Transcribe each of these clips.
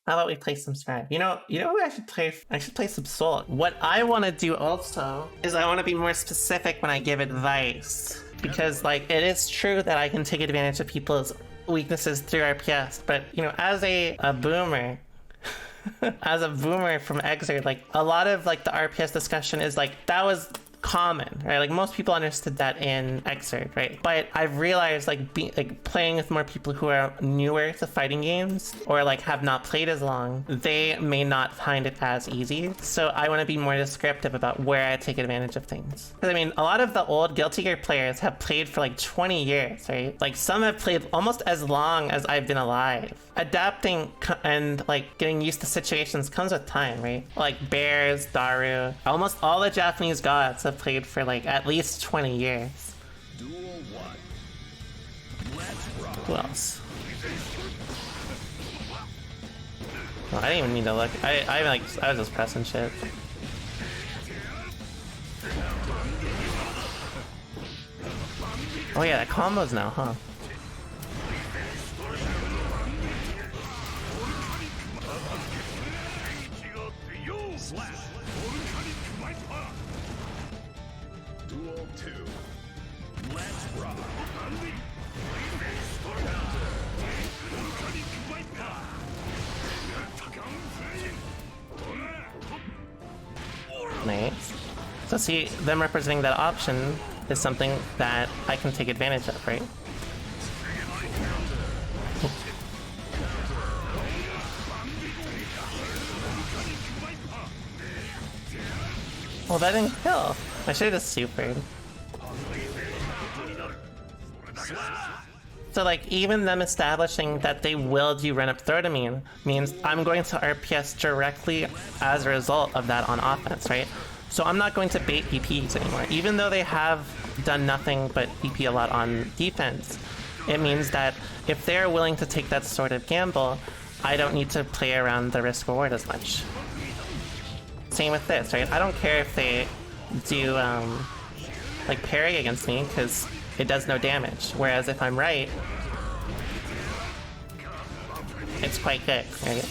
How about we play some Scrap? You know who I should play? I should play some Soul. What I want to do also is I want to be more specific when I give advice. Because, like, it is true that I can take advantage of people's weaknesses through RPS, but, you know, as a boomer, as a boomer from Exerd, like, a lot of, like, the RPS discussion is, like, that was common, right? Like, most people understood that in Exerd, right? But I've realized, like, playing with more people who are newer to fighting games or, like, have not played as long, they may not find it as easy. So I want to be more descriptive about where I take advantage of things. Because, I mean, a lot of the old Guilty Gear players have played for, like, 20 years, right? Like, some have played almost as long as I've been alive. Adapting and, like, getting used to situations comes with time, right? Like, Bears, Daru, almost all the Japanese gods have played for, like, at least 20 years. Who else? Oh, I didn't even need to look. I was just pressing shit. Oh yeah, that combos now, huh? Nice. So see, them representing that option is something that I can take advantage of, right? Well, that didn't kill. I should have just supered. So, like, even them establishing that they will do run-up throw to me means I'm going to RPS directly as a result of that on offense, right? So I'm not going to bait EPs anymore. Even though they have done nothing but EP a lot on defense, it means that if they're willing to take that sort of gamble, I don't need to play around the risk-reward as much. Same with this, right? I don't care if they do, like, parry against me, because it does no damage. Whereas if I'm right, it's quite good, right?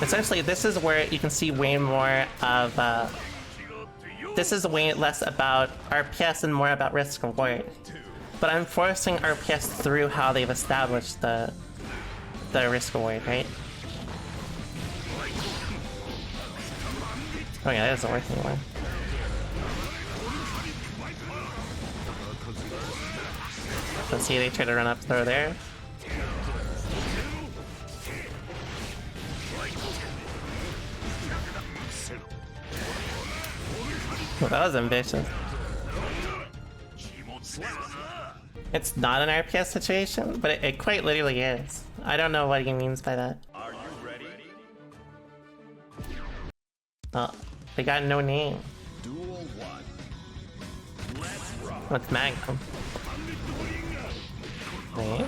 Essentially, this is where you can see way more of, this is way less about RPS and more about risk reward. But I'm forcing RPS through how they've established the risk reward, right? Oh yeah, that doesn't work anymore. So see, they try to run up throw there. Well, that was ambitious. It's not an RPS situation, but it quite literally is. I don't know what he means by that. Are you ready? Oh, they got no name. Duel 1. Let's rock. What's Magnum? Nice.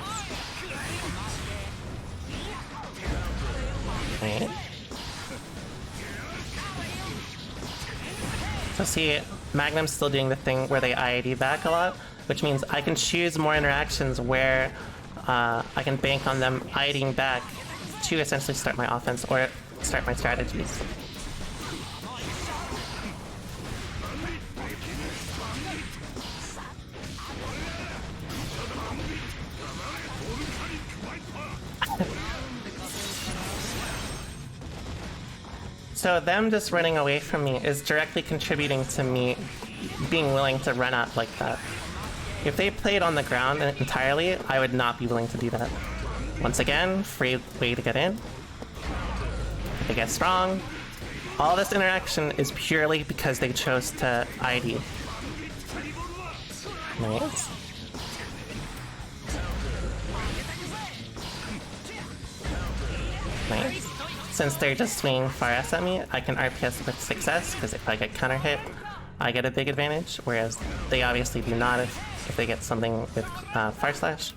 Nice. So see, Magnum's still doing the thing where they IAD back a lot, which means I can choose more interactions where I can bank on them IADing back to essentially start my offense or start my strategies. So them just running away from me is directly contributing to me being willing to run up like that. If they played on the ground entirely, I would not be willing to do that. Once again, free way to get in. If they get strong, all this interaction is purely because they chose to ID. Nice. Nice. Since they're just swinging far S at me, I can RPS with success, because if I get counter hit, I get a big advantage, whereas they obviously do not if they get something with far slash.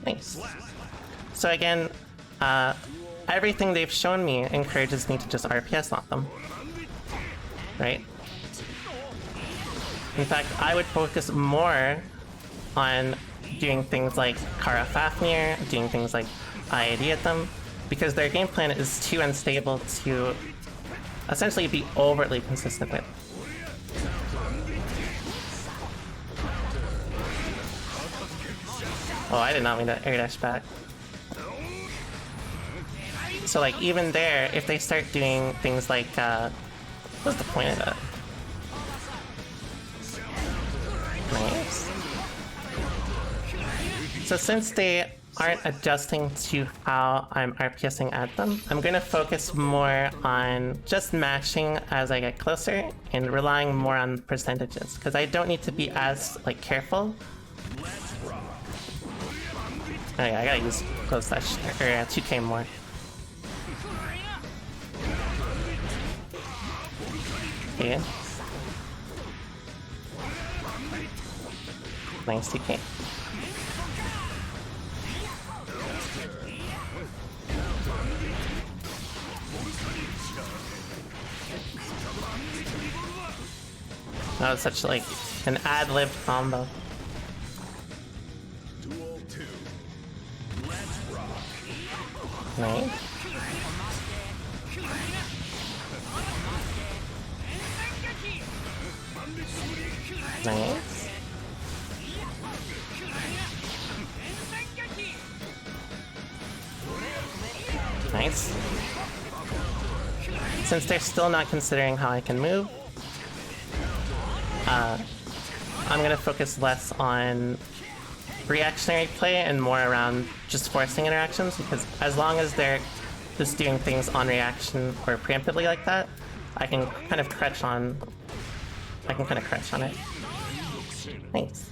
Nice. So again, everything they've shown me encourages me to just RPS on them. Right? In fact, I would focus more on doing things like Kara Fafnir, doing things like IAD at them, because their game plan is too unstable to essentially be overtly consistent with. Oh, I did not mean to air dash back. So like even there, if they start doing things like, what's the point of that? Nice. So since they aren't adjusting to how I'm RPSing at them, I'm gonna focus more on just mashing as I get closer and relying more on percentages, because I don't need to be as like careful. Oh yeah, I gotta use close touch, or 2K more. Okay. Nice 2K. That was such like an ad-lib combo. Duel 2. Let's rock. Nice. Nice. Nice. Since they're still not considering how I can move, I'm gonna focus less on reactionary play and more around just forcing interactions, because as long as they're just doing things on reaction or preemptively like that, I can kind of crutch on it. Nice.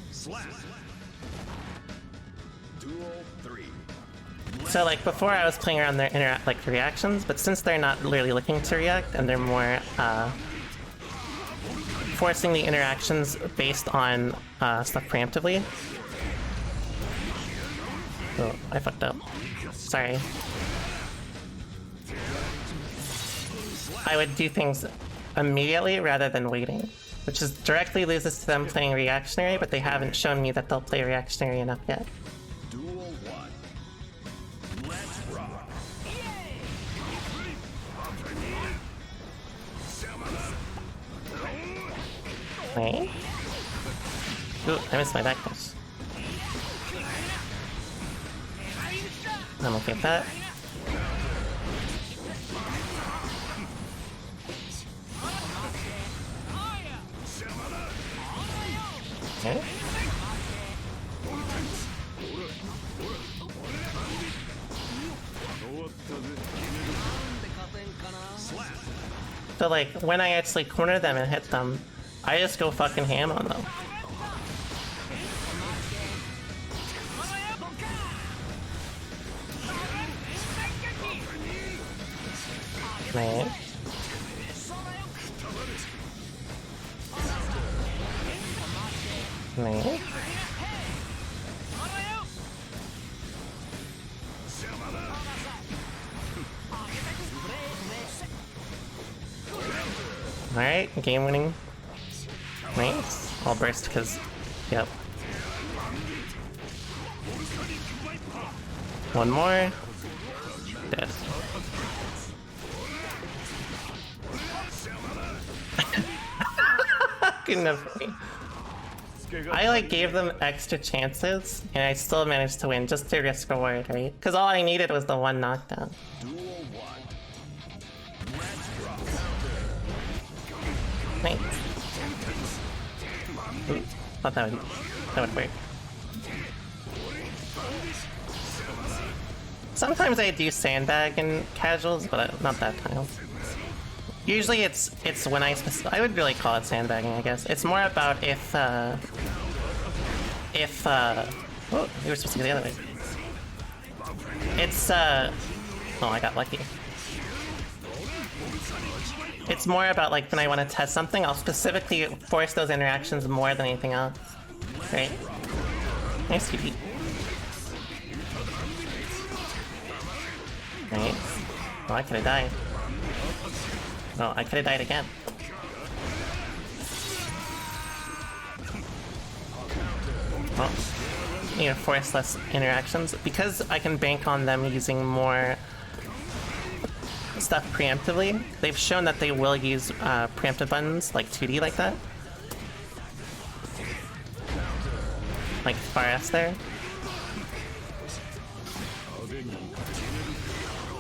Duel 3. So like before I was playing around their reactions, but since they're not really looking to react and they're more forcing the interactions based on stuff preemptively. Oh, I fucked up. Sorry. I would do things immediately rather than waiting, which is directly loses to them playing reactionary, but they haven't shown me that they'll play reactionary enough yet. Duel 1. Let's rock. Wait. Ooh, I missed my backdash. I'm okay with that. Okay. So like, when I actually corner them and hit them, I just go fucking ham on them. Right. Right. Alright, game winning. Nice. I'll burst because, yep. One more. Dead. Good enough for me. I like gave them extra chances and I still managed to win just to risk reward, right? Because all I needed was the one knockdown. Duel 1. Nice. Ooh, thought that would work. Sometimes I do sandbag in casuals, but not that time. Usually it's when I would really call it sandbagging, I guess. It's more about if oh, you were supposed to go the other way. It's oh, I got lucky. It's more about like when I want to test something, I'll specifically force those interactions more than anything else. Right? Nice QP. Right? Oh, I could have died. Oh, I could have died again. Oh. need to force less interactions. Because I can bank on them using more stuff preemptively, they've shown that they will use preemptive buttons like 2D like that. Like far S there.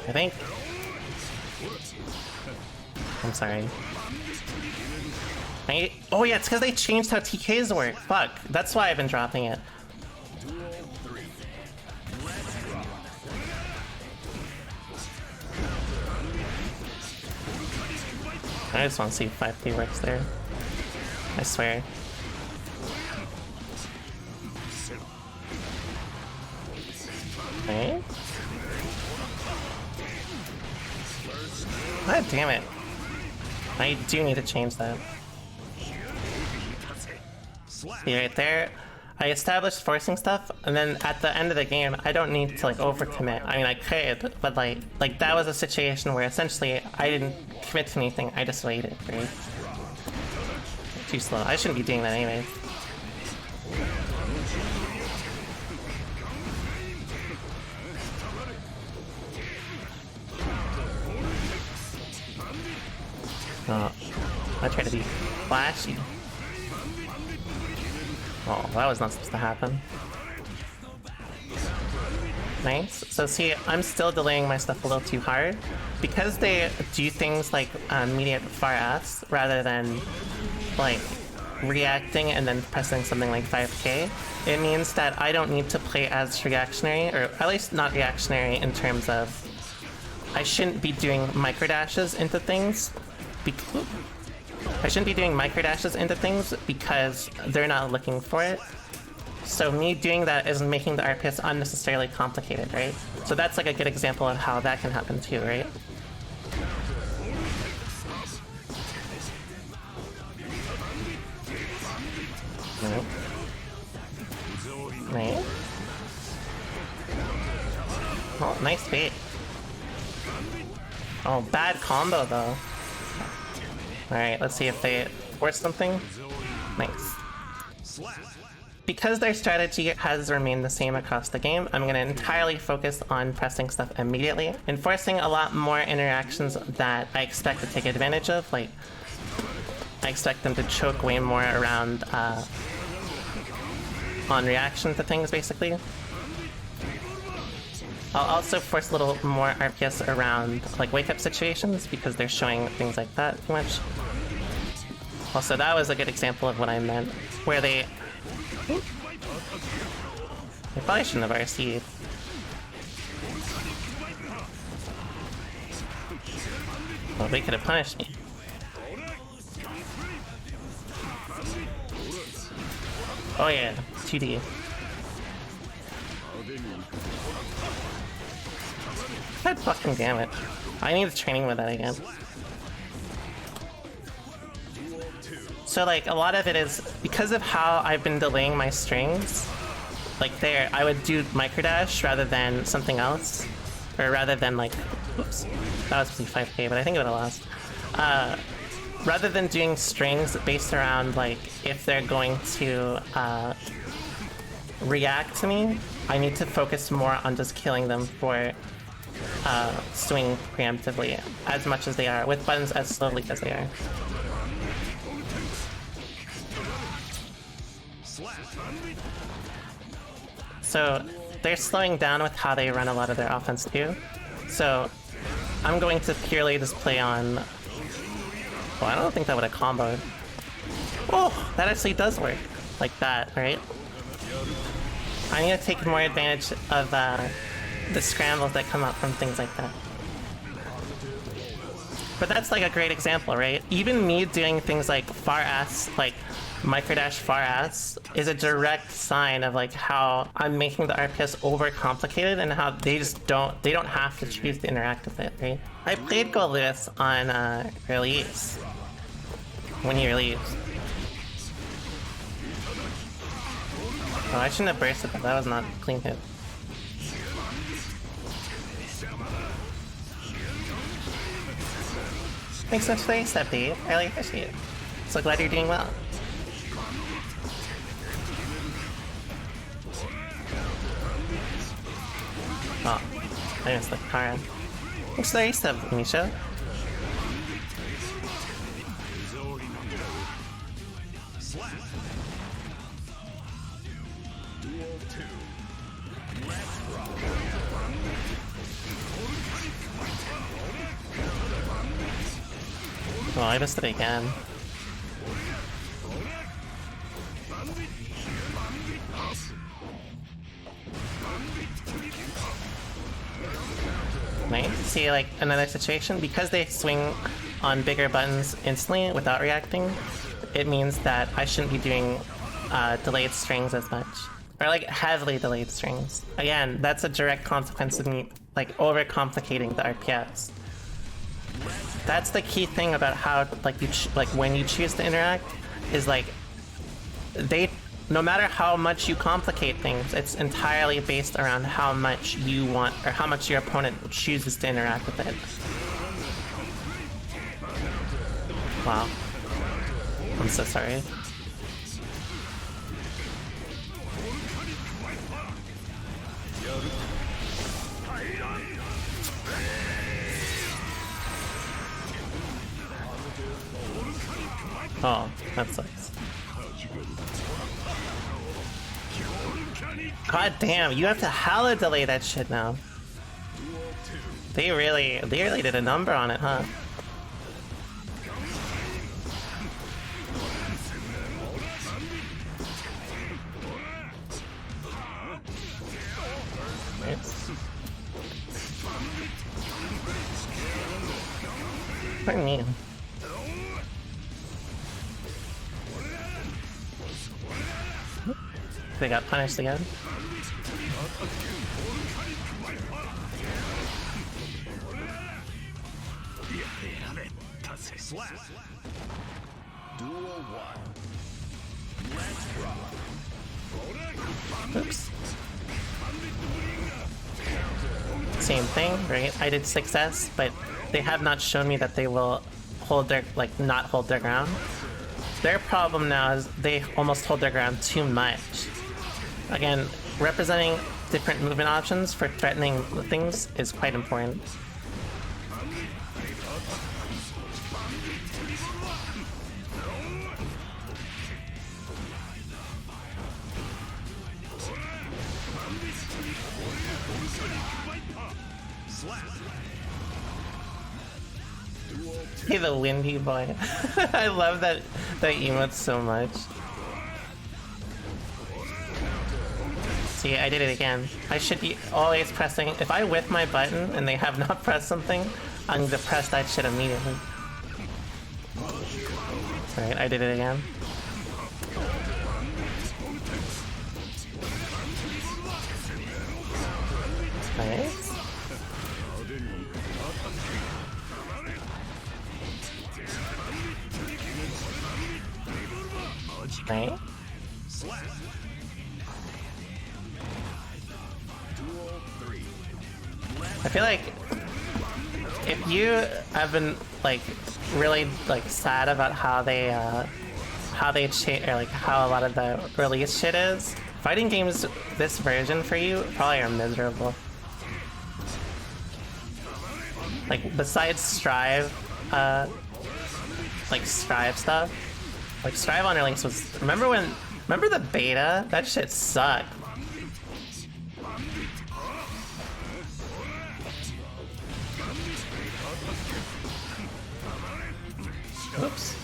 I think. I'm sorry. Oh yeah, it's because they changed how TKs work. Fuck. That's why I've been dropping it. I just want to see if 5K works there. I swear. Okay. God damn it. I do need to change that. See right there? I established forcing stuff, and then at the end of the game, I don't need to like overcommit. I mean, I could, but like that was a situation where essentially I didn't commit to anything. I just waited, right? Too slow. I shouldn't be doing that anyway. Oh, I try to be flashy. Oh, that was not supposed to happen. Nice. So see, I'm still delaying my stuff a little too hard. Because they do things like immediate far ass rather than like reacting and then pressing something like 5K, it means that I don't need to play as reactionary, or at least not reactionary in terms of I shouldn't be doing microdashes into things. I shouldn't be doing microdashes into things because they're not looking for it. So me doing that is making the RPS unnecessarily complicated, right? So that's like a good example of how that can happen too, right? Nope. Nice. Oh, nice bait. Oh, bad combo though. Alright, let's see if they force something. Nice. Because their strategy has remained the same across the game, I'm going to entirely focus on pressing stuff immediately, enforcing a lot more interactions that I expect to take advantage of, like I expect them to choke way more around on reaction to things, basically. I'll also force a little more RPS around like wake-up situations because they're showing things like that too much. Also, that was a good example of what I meant, where they probably shouldn't have RC'd. Well, they could have punished me. Oh yeah, 2D. God fucking damn it. I need training with that again. So like, a lot of it is because of how I've been delaying my strings. Like there, I would do microdash rather than something else. Or rather than like, oops, that was 5K, but I think it would have lost. Rather than doing strings based around like, if they're going to react to me, I need to focus more on just killing them for swing preemptively as much as they are, with buttons as slowly as they are. So they're slowing down with how they run a lot of their offense too. So I'm going to purely just play on... Well, I don't think that would have comboed. Oh, that actually does work. Like that, right? I need to take more advantage of the scrambles that come up from things like that. But that's like a great example, right? Even me doing things like far ass, like microdash far ass, is a direct sign of like how I'm making the RPS overcomplicated and how they just don't have to choose to interact with it, right? I played Go Lewis on release. When he released. Oh, I shouldn't have bursted that. That was not a clean hit. Thanks so much for the step, Dave. I really appreciate it. So glad you're doing well. There's the Kara. Looks like you have Misha. Slap. Duel 2. Let's rock. Oh, I missed it again. Right? See, like, another situation, because they swing on bigger buttons instantly without reacting, it means that I shouldn't be doing delayed strings as much. Or, like, heavily delayed strings. Again, that's a direct consequence of me, like, overcomplicating the RPS. That's the key thing about how, like, when you choose to interact, is, like, no matter how much you complicate things, it's entirely based around how much you want, or how much your opponent chooses to interact with it. Wow. I'm so sorry. Oh, that sucks. God damn, you have to hella delay that shit now. They really did a number on it, huh? Pardon me. They got punished again. Slap. Duel 1. Let's rock. Oops. Same thing, right? I did 6S, but they have not shown me that they will hold their, like, not hold their ground. Their problem now is they almost hold their ground too much. Again, representing different movement options for threatening things is quite important. Hey, the windy boy. I love that emote so much. See, I did it again. I should be always pressing. If I whiff my button and they have not pressed something, I'm going to press that shit immediately. Alright, I did it again. Nice. Right? I feel like if you have been like really like sad about how they change, or like how a lot of the release shit is, fighting games this version for you probably are miserable. Like besides Strive, like Strive stuff. Like, Strive on release was... Remember the beta? That shit sucked. Oops.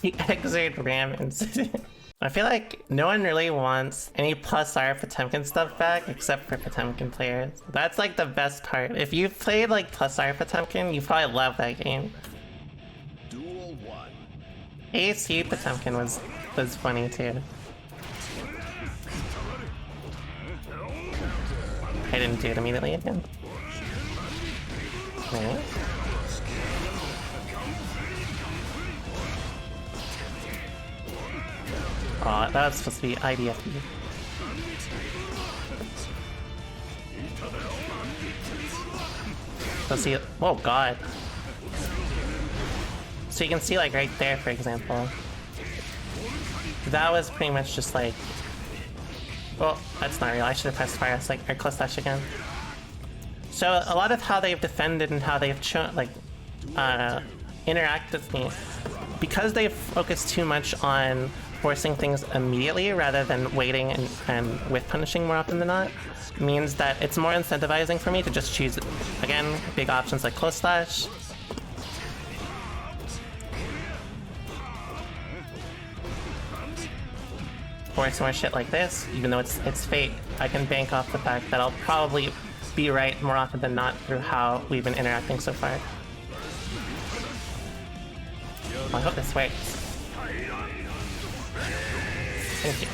The Exert Ram incident. I feel like no one really wants any plus R Potemkin stuff back except for Potemkin players. That's like the best part. If you've played like plus R Potemkin, you probably love that game. Duel 1. ASU Potemkin was funny too. I didn't do it immediately again. Right. Oh, that was supposed to be IDFE. Let's see. Oh god. So you can see like right there, for example. That was pretty much just like... Well, that's not real. I should have pressed fire like or close slash again. So a lot of how they've defended and how they've interact with me, because they've focused too much on forcing things immediately rather than waiting and with punishing more often than not, means that it's more incentivizing for me to just choose, again, big options like close slash. Force more shit like this, even though it's fake. I can bank off the fact that I'll probably be right more often than not through how we've been interacting so far. I hope this works. Thank you.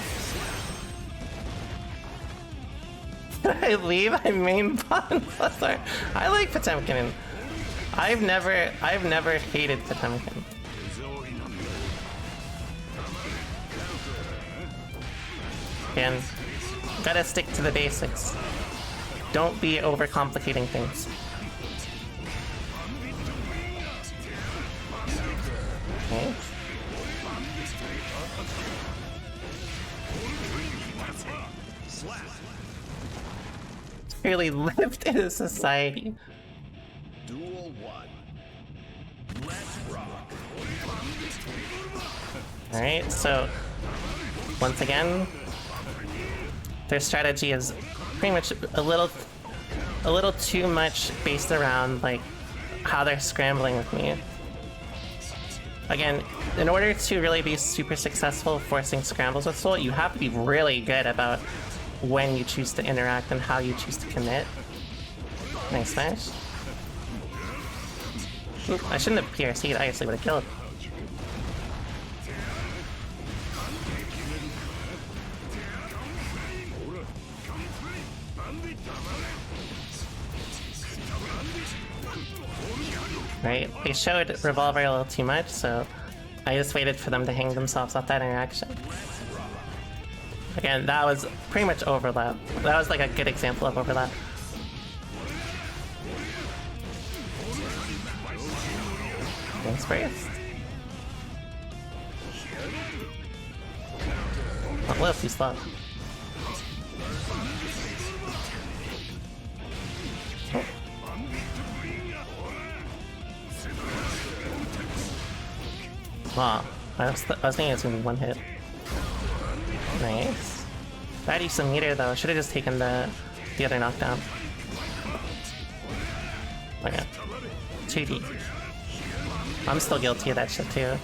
Did I leave? I main pawn. Sorry. I like Potemkin. I've never hated Potemkin. Again, gotta stick to the basics. Don't be overcomplicating things. Okay. Really lived in a society. Duel 1. Let's rock. Alright, so once again, their strategy is pretty much a little too much based around like how they're scrambling with me. Again, in order to really be super successful forcing scrambles with Soul, you have to be really good about when you choose to interact and how you choose to commit. Nice smash. Oop, I shouldn't have PRC'd, I actually would have killed. Right, they showed Revolver a little too much, so I just waited for them to hang themselves off that interaction. Again, that was pretty much overlap. That was like a good example of overlap. Thanks, Brace. Oh, a little too slow. Wow, I was thinking it was gonna be one hit. Nice. That used some meter though. Should have just taken the other knockdown. Okay. 2D. I'm still guilty of that shit too.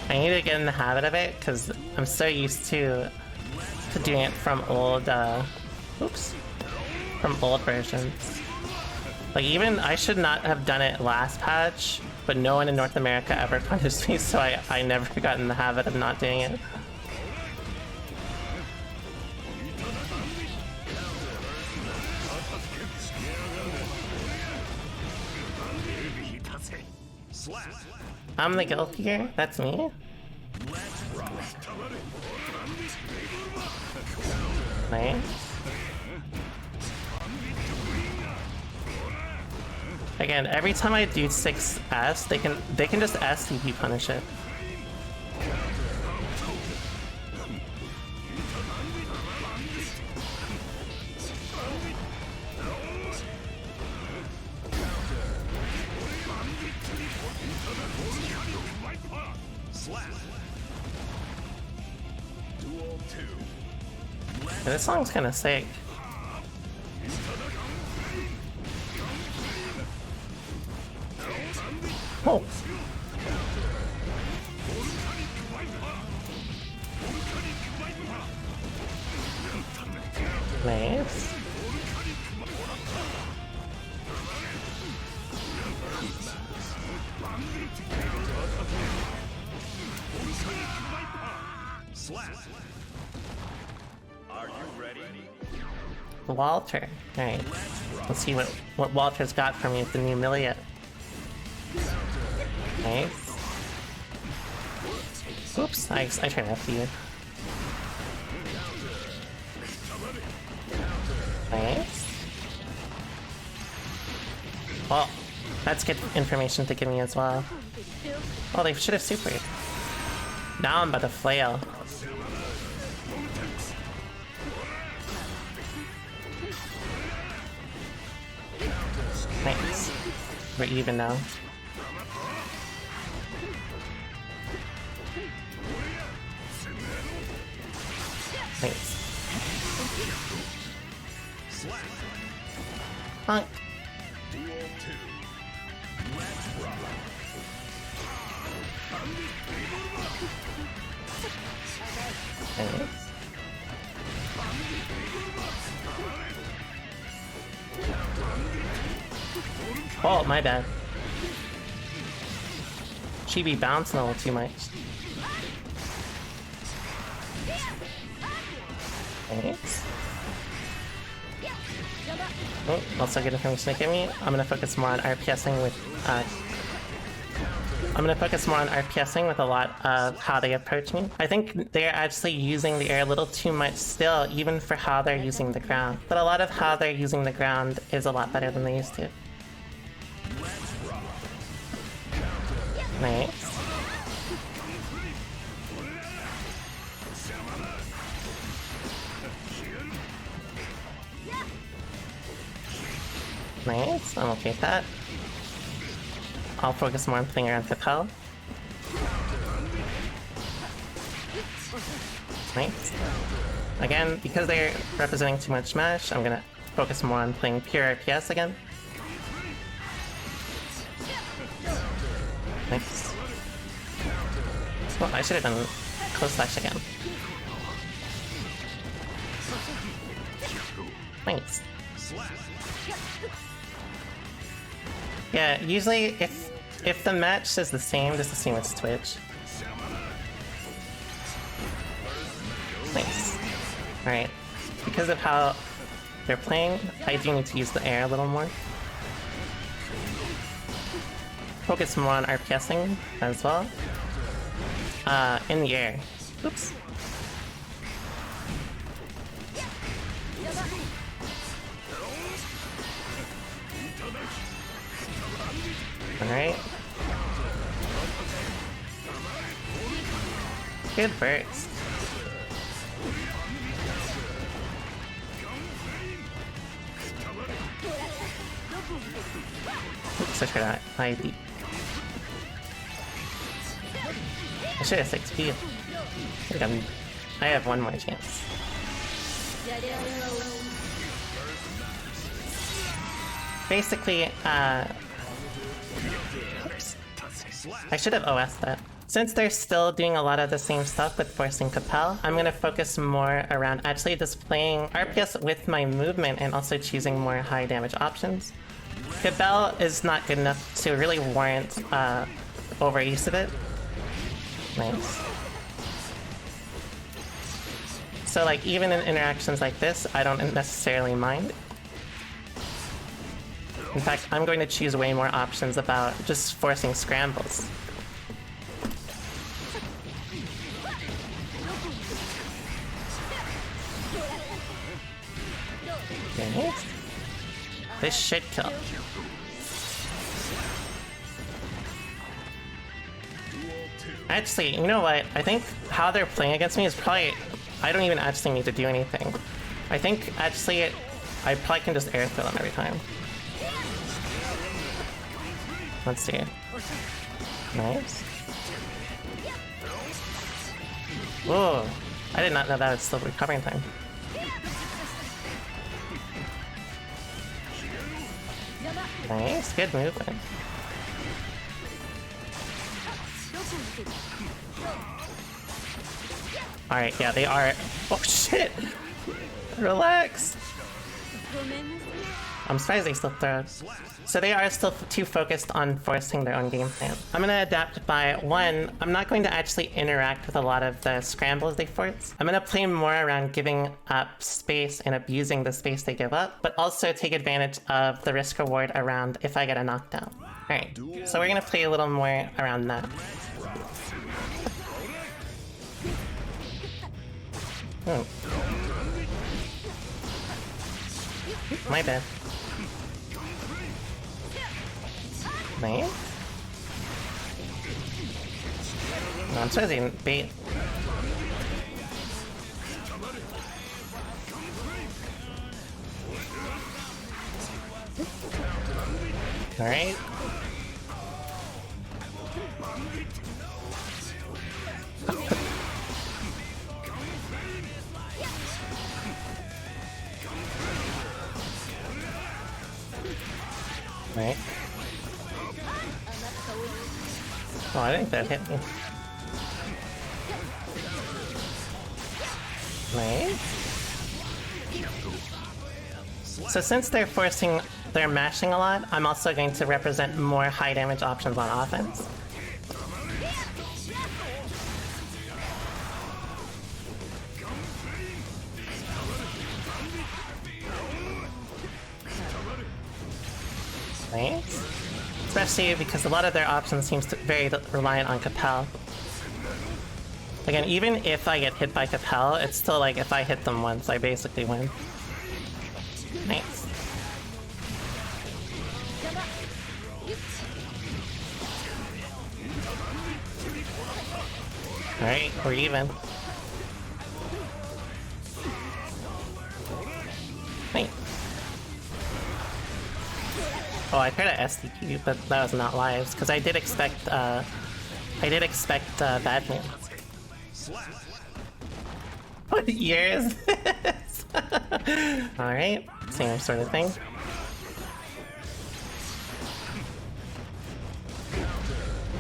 I need to get in the habit of it because I'm so used to doing it from old from old versions. Like even I should not have done it last patch, but no one in North America ever punished me, so I never got in the habit of not doing it. I'm the guild here? That's me? Nice. Again, every time I do 6S, they can just STP punish it. Yeah, this song's kind of sick. Oh. Nice. Are you ready? Walter. Alright. Let's see what Walter's got for me with the new Millia. Nice. Oops, I tried to FD you. Nice. Well, that's good information to give me as well. Oh, they should have supered. Now I'm about to flail. Nice. We're even now. Nice. Honk. Nice. Oh, my bad. She be bouncing a little too much. Thanks. Oh, also good information to give me. I'm gonna focus more on RPSing with a lot of how they approach me. I think they're actually using the air a little too much still, even for how they're using the ground. But a lot of how they're using the ground is a lot better than they used to. Nice. Nice, I'm okay with that. I'll focus more on playing around Capel. Nice. Again, because they're representing too much smash, I'm gonna focus more on playing pure RPS again. Nice. Well, I should have done close slash again. Nice. Yeah, usually if the match is the same, just the same as Twitch. Nice. Alright. Because of how they're playing, I do need to use the air a little more. Focus more on RPSing as well. In the air. Oops. Alright. Good burst. Oops, I forgot. I should have 6P. I have one more chance. Basically, oops. I should have OS'd that. Since they're still doing a lot of the same stuff with forcing Capel, I'm gonna focus more around actually displaying RPS with my movement and also choosing more high damage options. Capel is not good enough to really warrant overuse of it. Nice. So like even in interactions like this, I don't necessarily mind. In fact, I'm going to choose way more options about just forcing scrambles. Nice. This should kill. Actually, you know what? I think how they're playing against me is probably... I don't even actually need to do anything. I think actually I probably can just air throw them every time. Let's see. Nice. Whoa! I did not know that was still recovering time. Nice, good movement. Alright, yeah, they are... Oh shit! Relax! I'm surprised they still throw. So they are still too focused on forcing their own game plan. I'm gonna adapt by, one, I'm not going to actually interact with a lot of the scrambles they force. I'm gonna play more around giving up space and abusing the space they give up, but also take advantage of the risk reward around if I get a knockdown. Alright, so we're gonna play a little more around that. Oh. My bad. Nice. No, I'm supposed to bait. Alright. Right. Oh, I think that hit me. Right. So since they're mashing a lot, I'm also going to represent more high damage options on offense. Right? Especially because a lot of their options seems to very reliant on Capel. Again, even if I get hit by Capel, it's still like if I hit them once, I basically win. Nice. Alright, we're even. Nice. Oh, I tried to SDQ, but that was not lives, because I did expect bad news. What year is this? Alright, same sort of thing.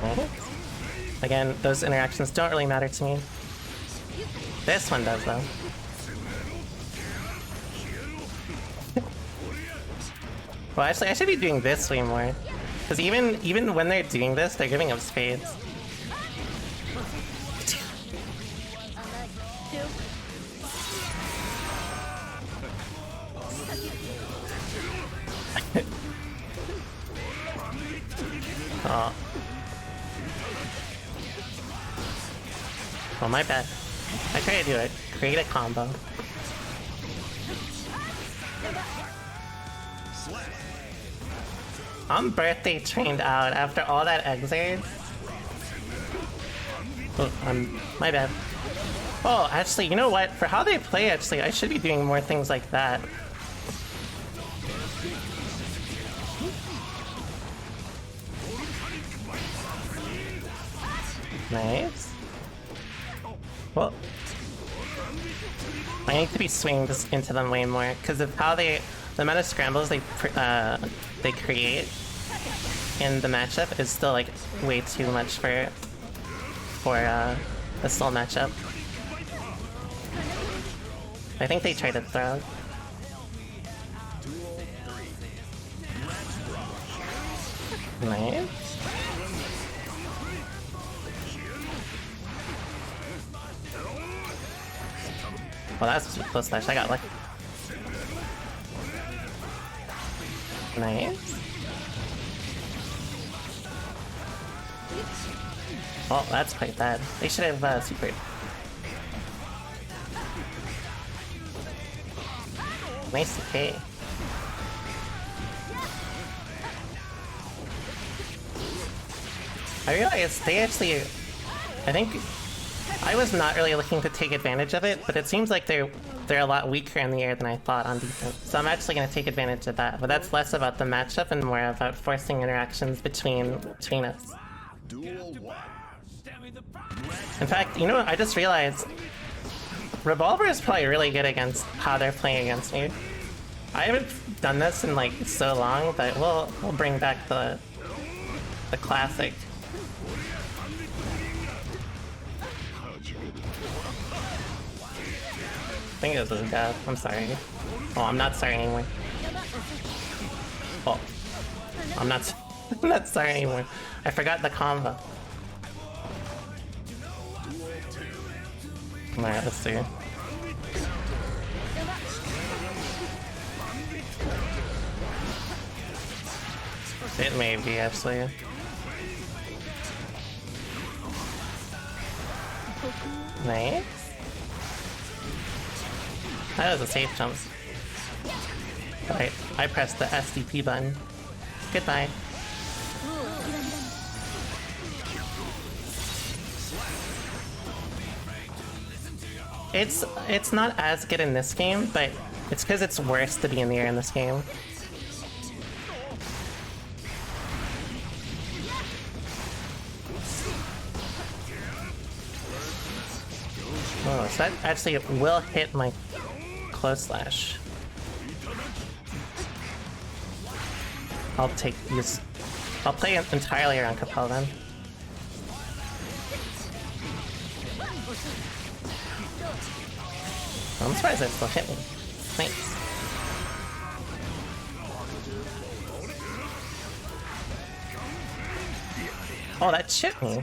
Right. Again, those interactions don't really matter to me. This one does, though. Well, actually, I should be doing this way more. Because even when they're doing this, they're giving up spades. Oh. Oh, my bad. I tried to do it. Create a combo. I'm birthday trained out after all that exit. Oh, my bad. Oh, actually, you know what? For how they play, actually, I should be doing more things like that. Nice. Well, I need to be swinging this into them way more because of how the amount of scrambles they create in the matchup is still like way too much for a slow matchup. I think they tried to throw. Nice. Well, that's close slash. I got lucky. Nice. Oh, that's quite bad. They should have supered. Nice decay. I realized they actually... I think... I was not really looking to take advantage of it, but it seems like they're a lot weaker in the air than I thought on defense. So I'm actually going to take advantage of that, but that's less about the matchup and more about forcing interactions between us. In fact, you know what? I just realized Revolver is probably really good against how they're playing against me. I haven't done this in like so long, but we'll bring back the classic. I think it was death. I'm sorry. Oh, I'm not sorry anymore. Oh, I'm not. I'm not sorry anymore. I forgot the combo. Alright, let's see. It may be actually. Nice. That was a safe jump. Alright, I pressed the SDP button. Goodbye. It's not as good in this game, but it's because it's worse to be in the air in this game. Oh, so that actually will hit my close slash. I'll play it entirely around Capel then. I'm surprised that still hit me. Thanks. Oh, that shit me.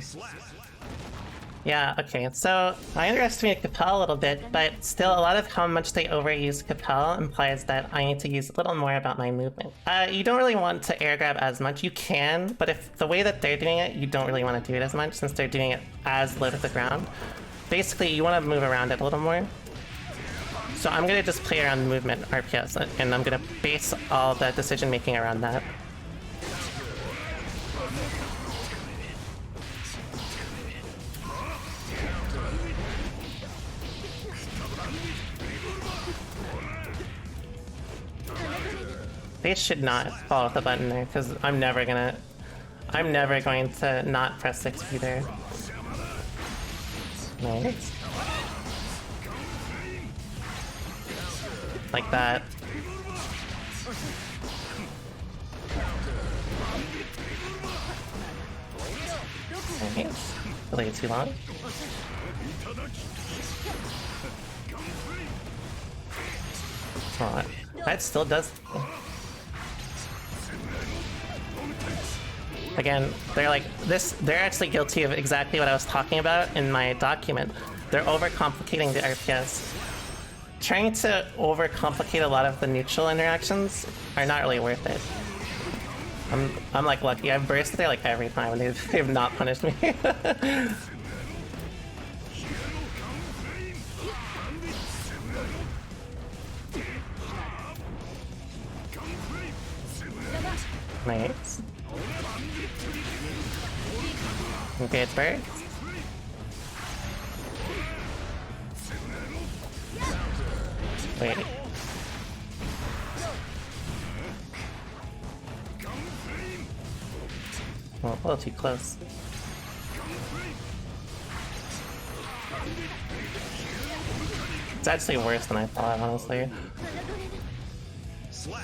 Yeah, okay, so I underestimated Capel a little bit, but still a lot of how much they overuse Capel implies that I need to use a little more about my movement. You don't really want to air grab as much. You can, but if the way that they're doing it, you don't really want to do it as much since they're doing it as low to the ground. Basically, you want to move around it a little more. So I'm going to just play around movement RPS, and I'm going to base all the decision making around that. They should not follow the button there, because I'm never going to not press 6 either. Nice. Like that. Okay. Delayed too long. Oh, that still does. Again, they're like this. They're actually guilty of exactly what I was talking about in my document. They're overcomplicating the RPS. Trying to overcomplicate a lot of the neutral interactions are not really worth it. I'm like lucky. I've bursted there like every time and they've not punished me. Nice. Okay, it's bird. Wait. Oh, a little too close. It's actually worse than I thought, honestly. Slap.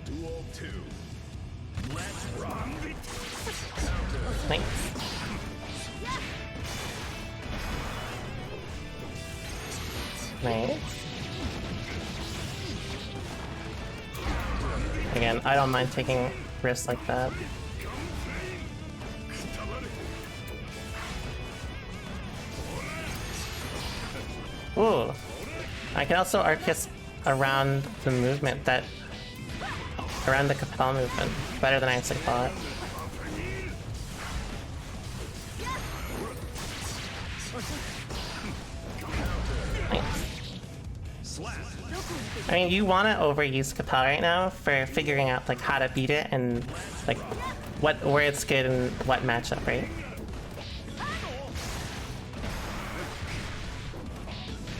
Duel 2. Let's rock. Thanks. Nice. Again, I don't mind taking risks like that. Ooh. I can also RPS around the movement around the Capel movement. Better than I actually thought. I mean, you want to overuse Capel right now for figuring out like how to beat it and like where it's good and what matchup, right?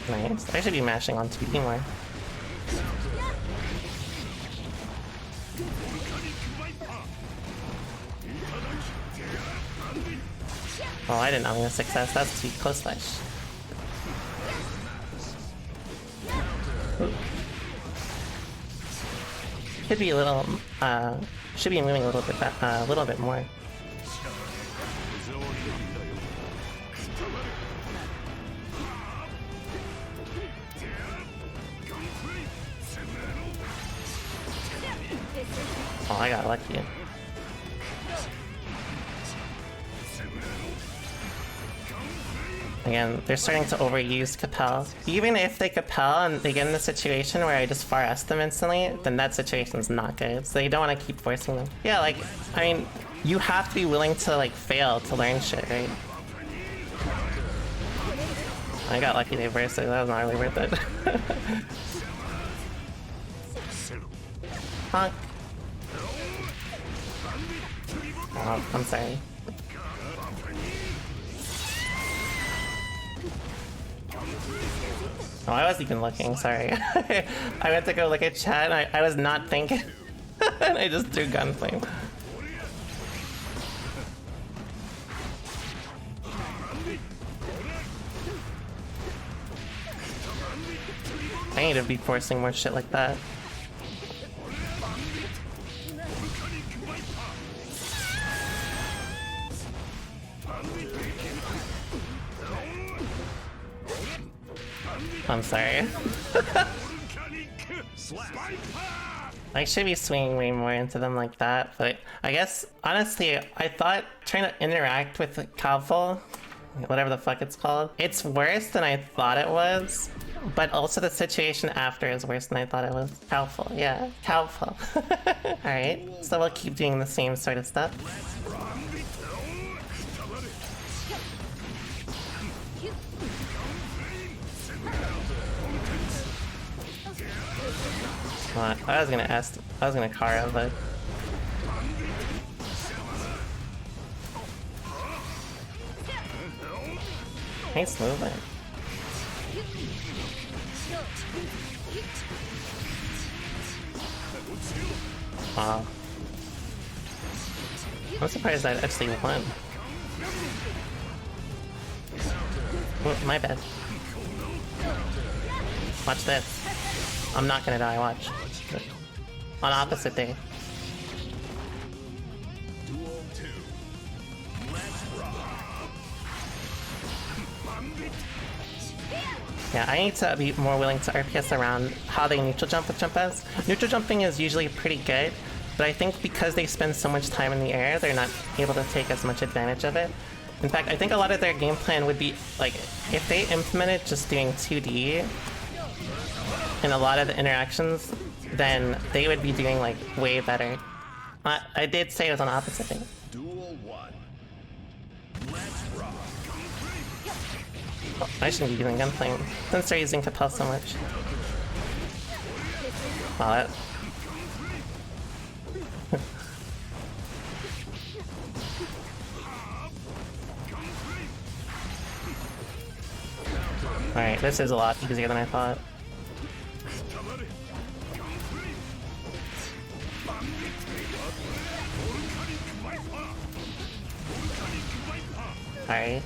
Nice. I should be mashing on 2D more. Oh, I didn't know I'm gonna success. That's too close slash. Could be a little, should be moving a little bit more. Oh, I got lucky. Again, they're starting to overuse Capel. Even if they Capel and they get in a situation where I just far S them instantly, then that situation's not good. So you don't want to keep forcing them. Yeah, like, I mean, you have to be willing to like fail to learn shit, right? I got lucky they bursted, that was not really worth it. Honk. Oh, I'm sorry. Oh, I wasn't even looking, sorry. I went to go look at chat and I was not thinking. And I just threw gunflame. I need to be forcing more shit like that. I'm sorry. I should be swinging way more into them like that, but I guess, honestly, I thought trying to interact with the Calful, whatever the fuck it's called, it's worse than I thought it was, but also the situation after is worse than I thought it was. Calful, yeah, Calful. Alright, so we'll keep doing the same sort of stuff. I was gonna Kara, but nice movement. Wow. I'm surprised I actually won. Oh, my bad. Watch this. I'm not gonna die, watch. On opposite day. Yeah, I need to be more willing to RPS around how they neutral jump with jump as. Neutral jumping is usually pretty good, but I think because they spend so much time in the air, they're not able to take as much advantage of it. In fact, I think a lot of their game plan would be, like, if they implemented just doing 2D in a lot of the interactions, then they would be doing, like, way better. I did say it was on opposite thing. Oh, I shouldn't be using gunflame since they're using Capel so much. Wow, that... Alright, this is a lot easier than I thought. Alright.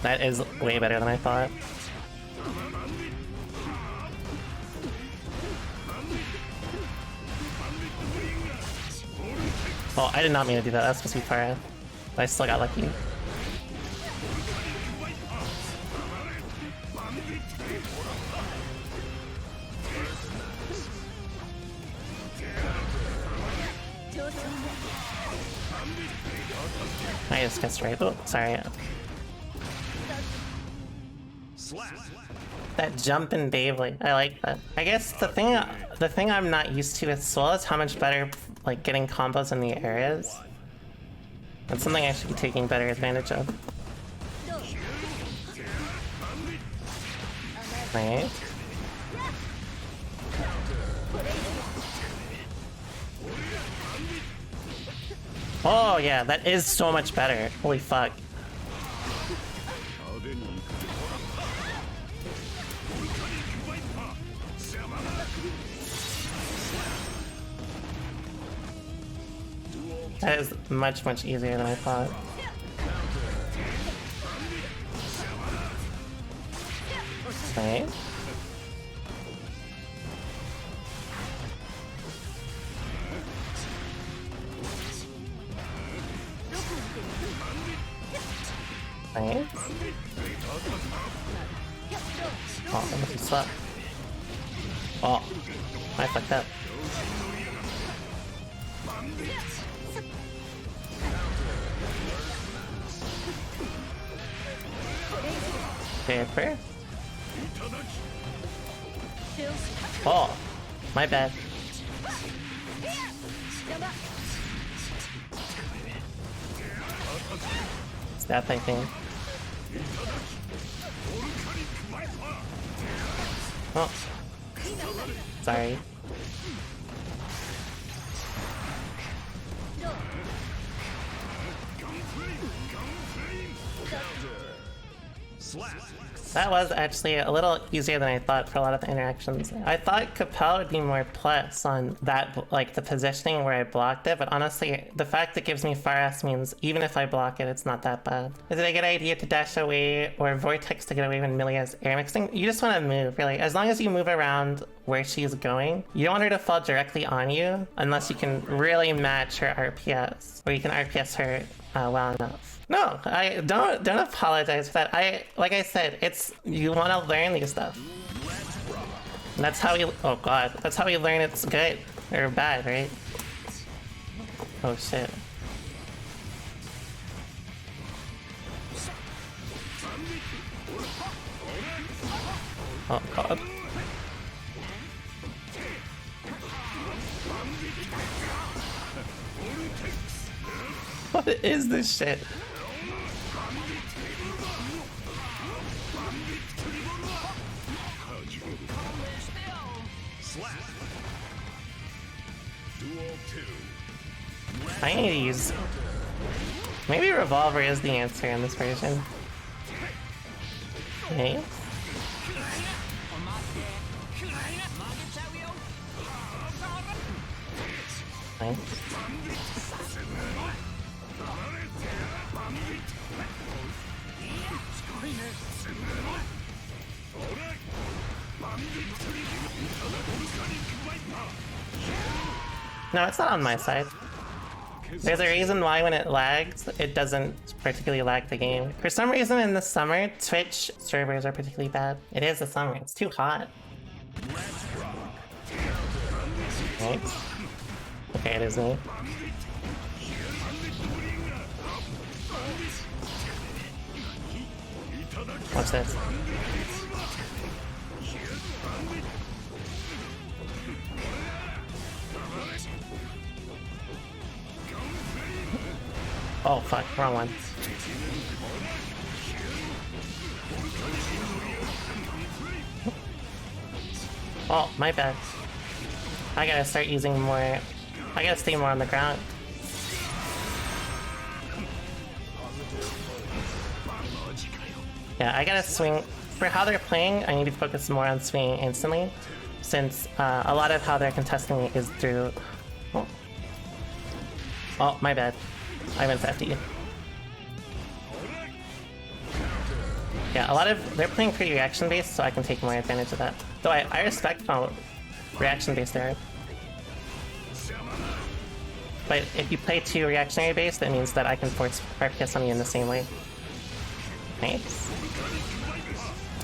That is way better than I thought. Oh, I did not mean to do that. That's supposed to be far out. But I still got lucky. I just guessed right. Oh, sorry. That jump in Deyvonnn, I like that. I guess the thing I'm not used to with Soul is how much better like getting combos in the air is. That's something I should be taking better advantage of. Right. Oh yeah, that is so much better. Holy fuck. That is much, much easier than I thought. Right. Right. Oh, that must be suck. Oh, I fucked up. Okay, fair. Oh, my bad. It's that thing. Oh, sorry. That was actually a little easier than I thought for a lot of the interactions. I thought Capel would be more plus on that, like the positioning where I blocked it, but honestly, the fact it gives me far ass means even if I block it, it's not that bad. Is it a good idea to dash away or Vortex to get away when Millia's air mixing? You just want to move, really. As long as you move around where she's going, you don't want her to fall directly on you unless you can really match her RPS, or you can RPS her well enough. No, I don't apologize for that. Like I said, it's, you want to learn these stuff. And that's how we, oh god, that's how we learn it's good or bad, right? Oh shit. Oh god. What is this shit? I need to use... Maybe Revolver is the answer in this version. Okay. Nice. No, it's not on my side. There's a reason why when it lags, it doesn't particularly lag the game. For some reason in the summer, Twitch servers are particularly bad. It is the summer, it's too hot. Right. Okay, it is me. Watch this. Oh fuck, wrong one. Oh, my bad. I gotta start using more... I gotta stay more on the ground. Yeah, I gotta swing... For how they're playing, I need to focus more on swinging instantly, since a lot of how they're contesting is through... Oh, oh my bad. I went to FD. Yeah, a lot of... They're playing pretty reaction-based, so I can take more advantage of that. Though I respect how reaction-based they are. But if you play too reactionary-based, that means that I can force RPS on you in the same way. Nice.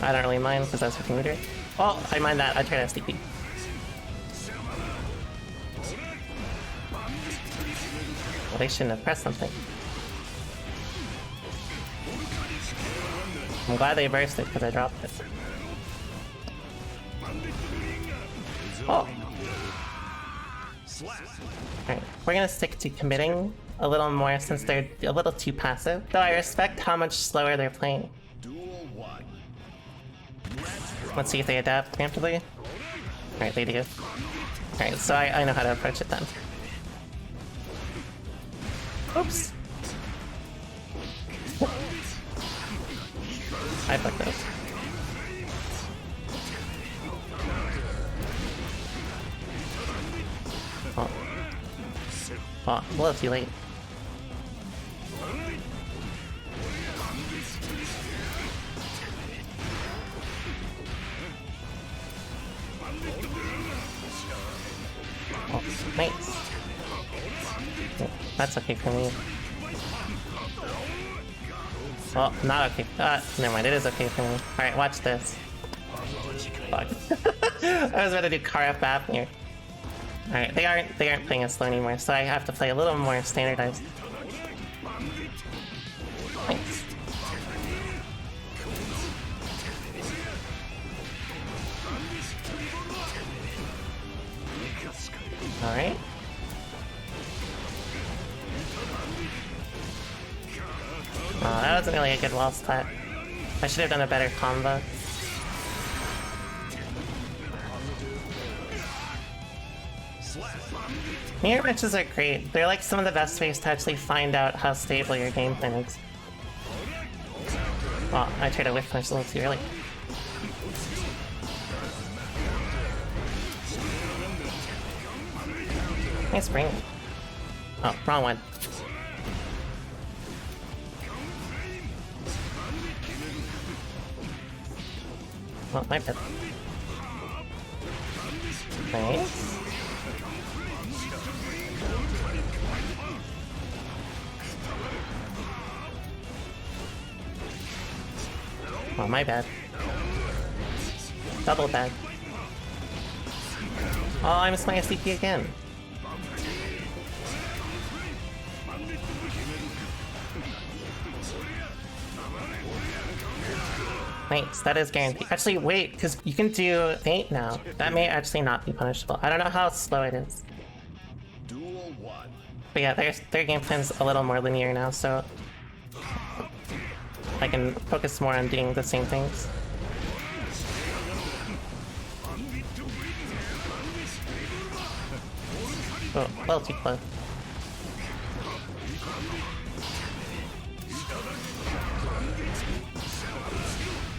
I don't really mind, because that's 15 meter. Oh, I mind that. I tried SDP. Well, they shouldn't have pressed something. I'm glad they burst it because I dropped it. Oh! Alright, we're gonna stick to committing a little more since they're a little too passive. Though I respect how much slower they're playing. Let's see if they adapt preemptively. Alright, they do. Alright, so I know how to approach it then. Oops! I fucked up. Oh. Oh, a little too late. Oh, nice. Oh, that's okay for me. Oh, not okay. Never mind, it is okay for me. Alright, watch this. Fuck. I was about to do Kara Bap here. Alright, they aren't playing as slow anymore, so I have to play a little more standardized. Thanks. Alright. Oh, that wasn't really a good wall spot. I should have done a better combo. Mirror matches are great. They're like some of the best ways to actually find out how stable your game plan is. Oh, I tried to whiff punish a little too early. Nice spring. Oh, wrong one. Oh, my bad. Nice. Oh, my bad. Double bad. Oh, I missed my SCP again. Thanks, that is guaranteed. Actually, wait, because you can do Faint now. That may actually not be punishable. I don't know how slow it is. But yeah, their game plan's a little more linear now, so I can focus more on doing the same things. Oh, a little too close.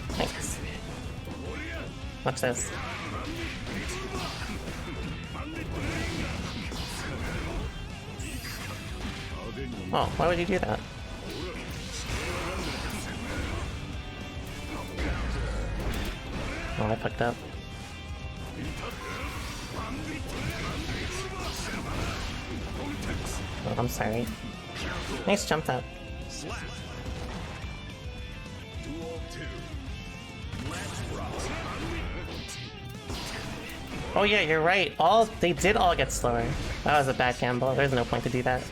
Thanks. Watch this. Oh, why would you do that? Oh, I fucked up. Oh, I'm sorry. Nice jump up. Oh yeah, you're right. They did all get slower. That was a bad gamble. There's no point to do that.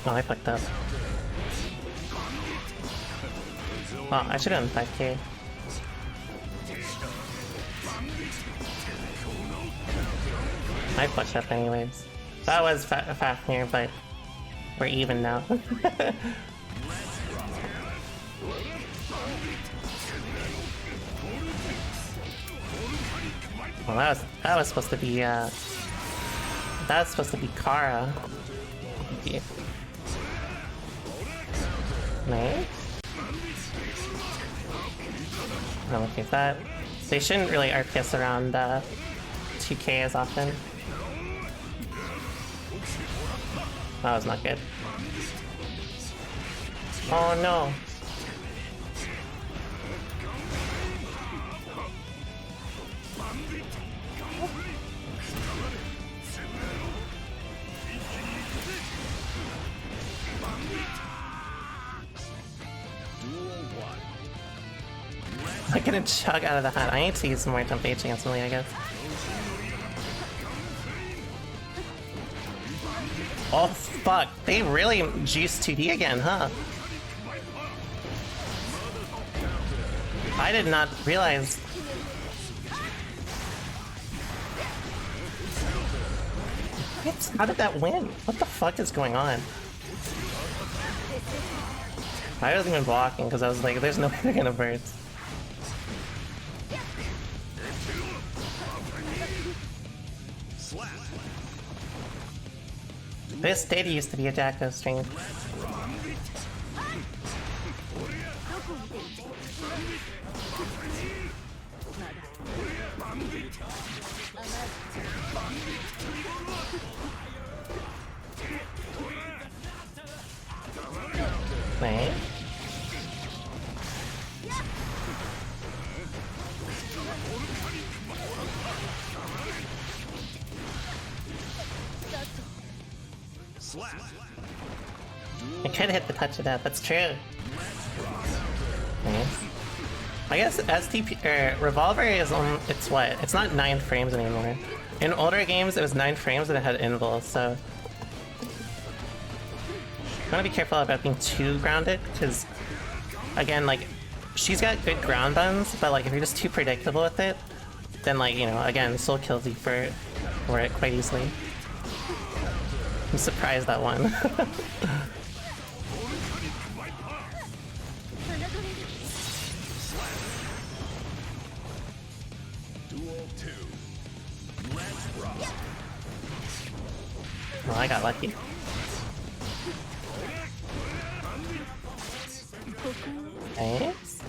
Oh, I fucked up. Oh, I should have done 5k. I fucked up anyways. That was Fafnir, but we're even now. Well, that was supposed to be that was supposed to be Kara. Yeah. Nice. I'm okay with that. They shouldn't really RPS around 2k as often. That was not good. Oh no. I'm gonna chug out of the hat. I need to use some more jump H against Millia, I guess. Oh fuck, they really juiced 2D again, huh? I did not realize. What? How did that win? What the fuck is going on? I wasn't even blocking because I was like, there's no way they're gonna burst. This data used to be a Jacko stream. Right. I could hit the touch of that, that's true. Nice. I guess STP Revolver is on, it's what? It's not 9 frames anymore. In older games it was 9 frames and it had invul, so I want to be careful about being too grounded, because again, like, she's got good ground buns, but like if you're just too predictable with it, then like, you know, again, soul kills you for it quite easily. I'm surprised that one. got lucky. Nice.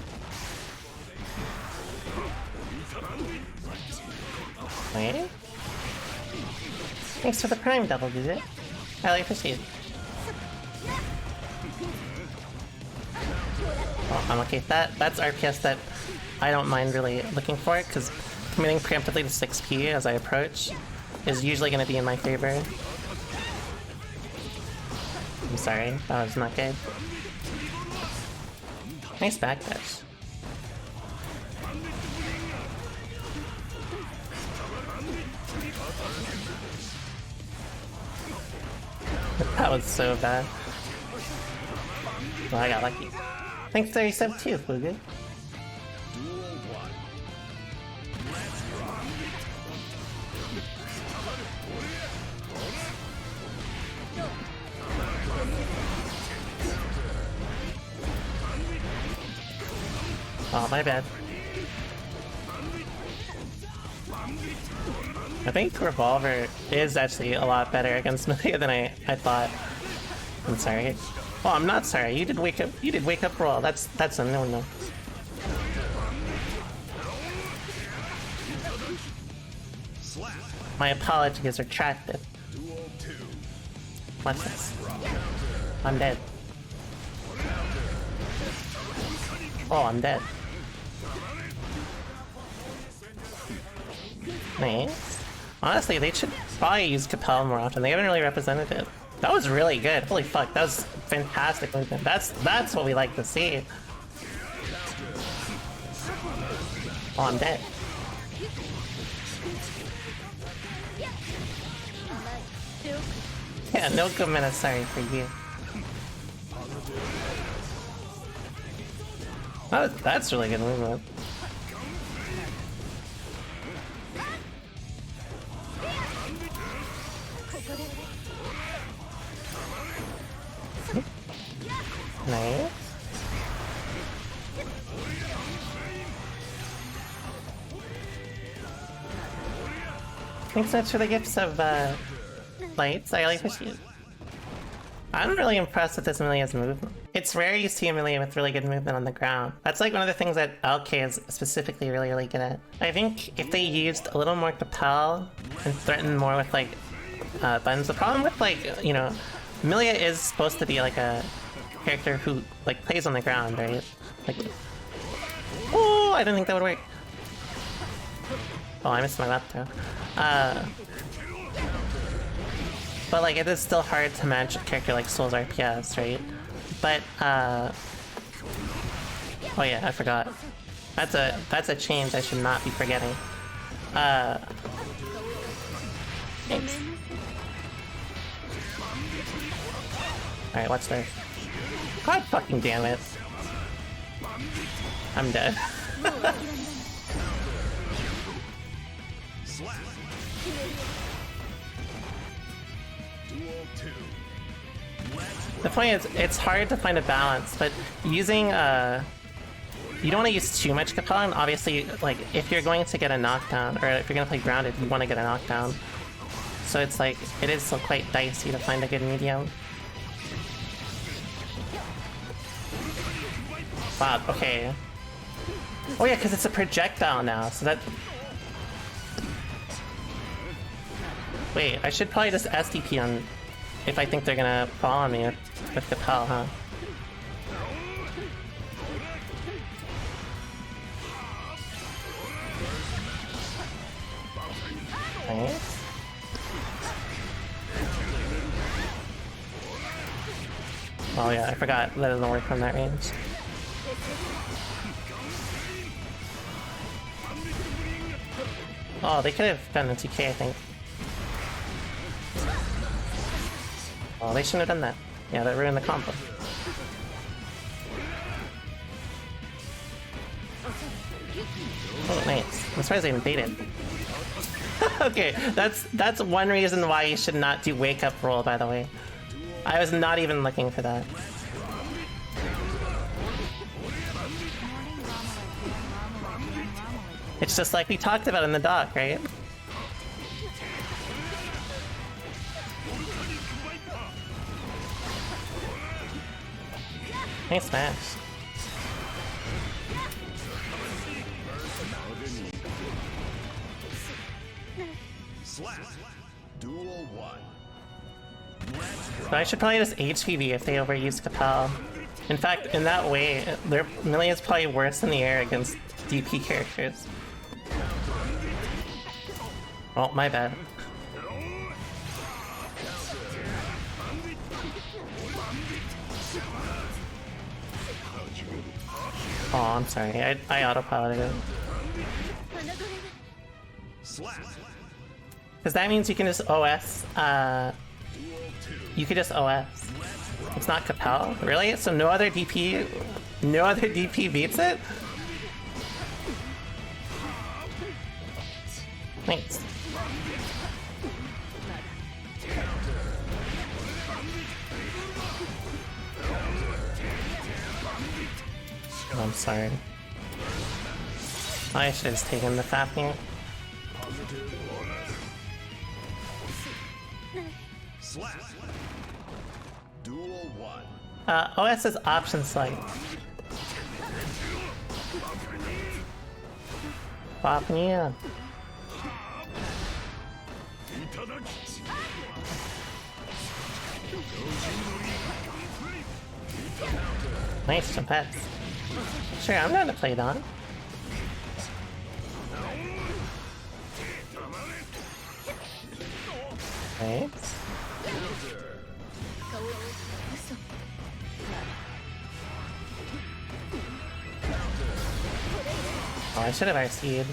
Wait. Thanks for the prime double visit. I highly appreciate it. Oh, I'm okay with that. That's RPS that I don't mind really looking for, because committing preemptively to 6p as I approach is usually going to be in my favor. I'm sorry, that was not good. Nice backdash. That was so bad. Well, I got lucky. Thanks 37 too, Fugu. Oh, my bad. I think Revolver is actually a lot better against Millia than I thought. I'm sorry. Oh, I'm not sorry. You did wake up roll. That's a no. My apologies are retracted. Watch this. I'm dead. Oh, I'm dead. Nice. Honestly, they should probably use Capel more often. They haven't really represented it. That was really good. Holy fuck, that was fantastic movement. That's what we like to see. Oh, I'm dead. Yeah, no good minute, sorry for you. That's really good movement. Nice. Thanks so much for the gifts of lights. I really appreciate it. I'm really impressed with this Millia's movement. It's rare you see a Millia with really good movement on the ground. That's like one of the things that LK is specifically really good at. I think if they used a little more Capel and threatened more with like buttons. The problem with like, you know, Millia is supposed to be like a character who like plays on the ground, right? Like, oh, I didn't think that would work. Oh, I missed my left throw. But like, it is still hard to match a character like Soul's RPS, right? But oh yeah, I forgot. That's a change I should not be forgetting. Thanks. Alright, what's there? God fucking damn it. I'm dead. The point is, it's hard to find a balance, but using, you don't want to use too much Capel, and obviously, like, if you're going to get a knockdown, or if you're going to play grounded, you want to get a knockdown. So it's like, it is still quite dicey to find a good medium. Wow, okay. Oh yeah, because it's a projectile now, so that... Wait, I should probably just SDP on... if I think they're gonna fall on me with Capel, huh? Nice. Oh yeah, I forgot that doesn't work from that range. Oh, they could have done a 2K, I think. Oh, they shouldn't have done that. Yeah, that ruined the combo. Oh, nice. I'm surprised they even baited. Okay, that's one reason why you should not do wake up roll, by the way. I was not even looking for that. It's just like we talked about in the doc, right? Nice smash. Duel 1. But I should probably just HPV if they overuse Capel. In fact, in that way, their Millia is probably worse in the air against DP characters. Oh, my bad. Oh, I'm sorry. I autopiloted it. Because that means you can just OS, you could just OS. It's not Capel? Really? So no other DP beats it? Thanks. Oh, I'm sorry. I should have just taken the Fafnir. Duel 1. OS is option select. Fafnir. Nice Trumpets. Sure, I'm down to play Deyvonn. Right. Oh, I should have RC'd.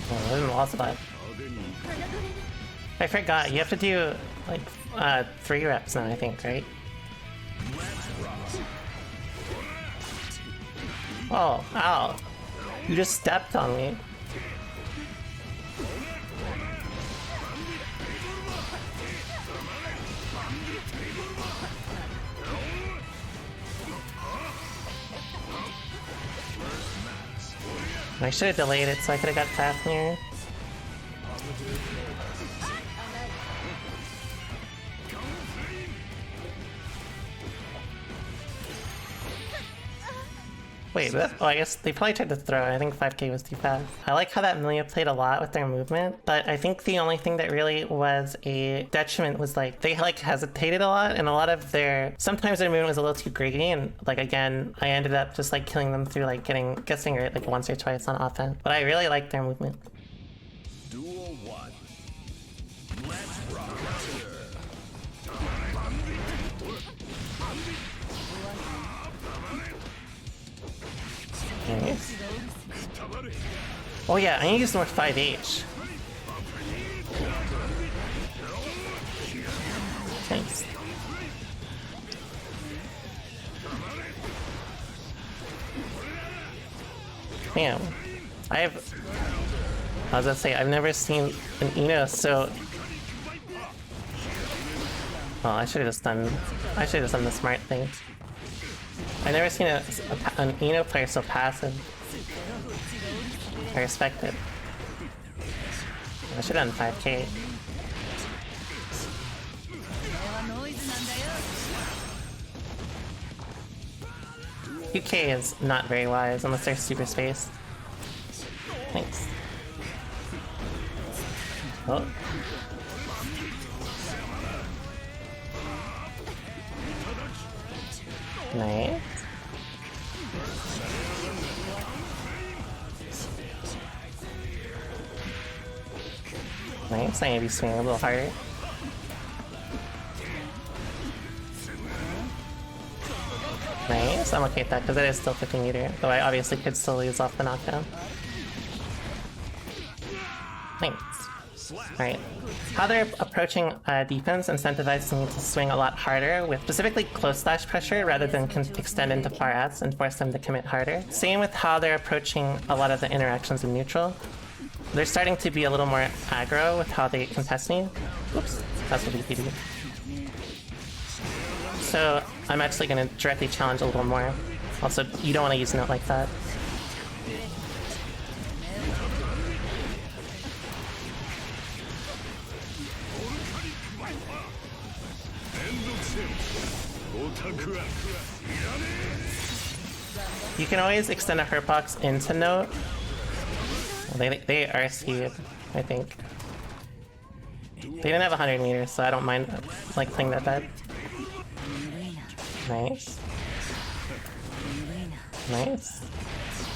Oh, I didn't lost that. I forgot, you have to do like 3 reps now, I think, right? Oh, ow. You just stepped on me. I should have delayed it so I could have got Fafnir. Wait, oh, I guess they probably tried to throw. I think 5k was too fast. I like how that Millia played a lot with their movement, but I think the only thing that really was a detriment was like they like hesitated a lot, and a lot of their sometimes their movement was a little too greedy, and like again, I ended up just like killing them through like guessing right like once or twice on offense. But I really liked their movement. Duel 1. Let's rock. Nice. Oh yeah, I need to use more 5H. Thanks. Damn. I was gonna say, I've never seen an Eno so... Oh, I should have just done the smart thing. I've never seen an Eno player so passive. I respect it. I should have done 5k. UK is not very wise unless they're super spaced. Thanks. Oh. Nice. Nice, I need to be swinging a little harder. Nice, I'm okay with that because it is still 50 meter, though I obviously could still lose off the knockdown. Thanks. Alright. How they're approaching defense incentivizes me to swing a lot harder with specifically close slash pressure rather than extend into far outs and force them to commit harder. Same with how they're approaching a lot of the interactions in neutral. They're starting to be a little more aggro with how they contest me. Oops, that's what DP do. So I'm actually going to directly challenge a little more. Also, you don't want to use Nook like that. You can always extend a hurt box into Nook. Well, they RC'd, I think. They didn't have 100 meters, so I don't mind like playing that bad. Nice. Nice.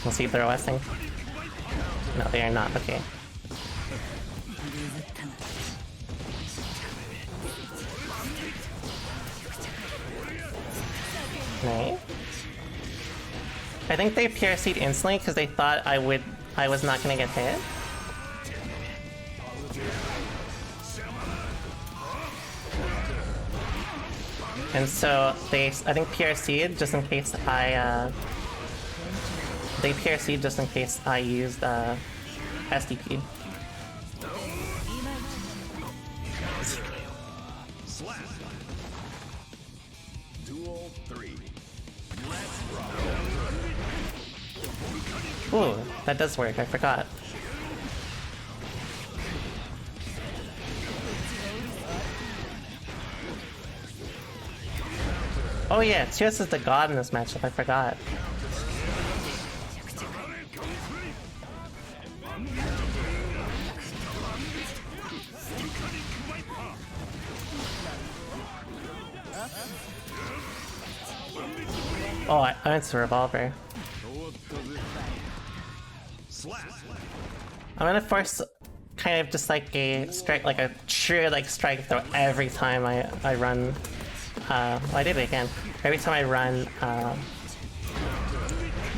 We'll see if they're westing. No, they are not. Okay. Nice. I think they PRC'd instantly because they thought I was not gonna get hit. And so I think PRC'd just in case they PRC'd just in case I used SDP. Duel 3. Ooh, that does work, I forgot. Oh yeah, Tios is the god in this matchup, I forgot. Oh, I went to Revolver. I'm gonna force kind of just like a strike, like a true like strike throw every time I run. Well, I did it again. Every time I run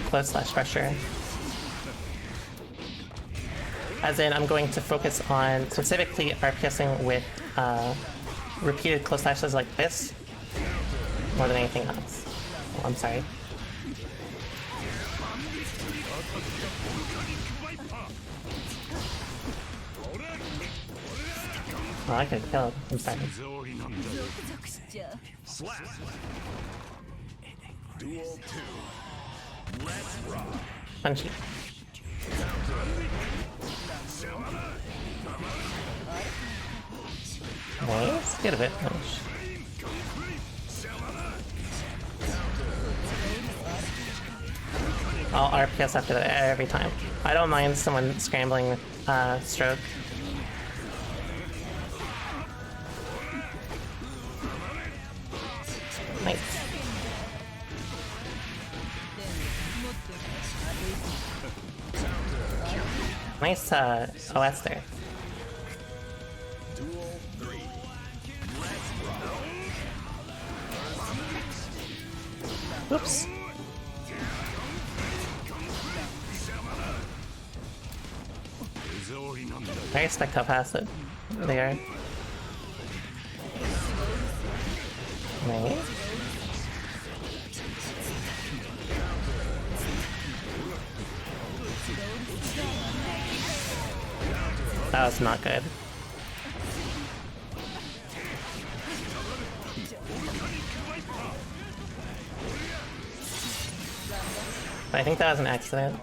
close slash pressure. As in, I'm going to focus on specifically RPSing with repeated close slashes like this more than anything else. Oh, I'm sorry. Oh, I could have killed. I'm sorry. Duel 2. Let's rock. Punchy. Nice. Get a bit punched. I'll RPS after that every time. I don't mind someone scrambling stroke. Nice. Nice OS there. Duel 3. Oops. I expect how fast it they are. Nice. That was not good. I think that was an accident.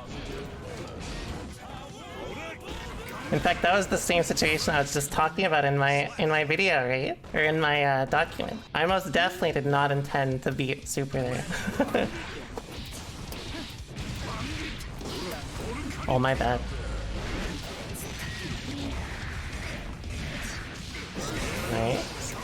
In fact, that was the same situation I was just talking about in my video, right? Or in my document. I most definitely did not intend to beat Super there. Oh, my bad. Nice.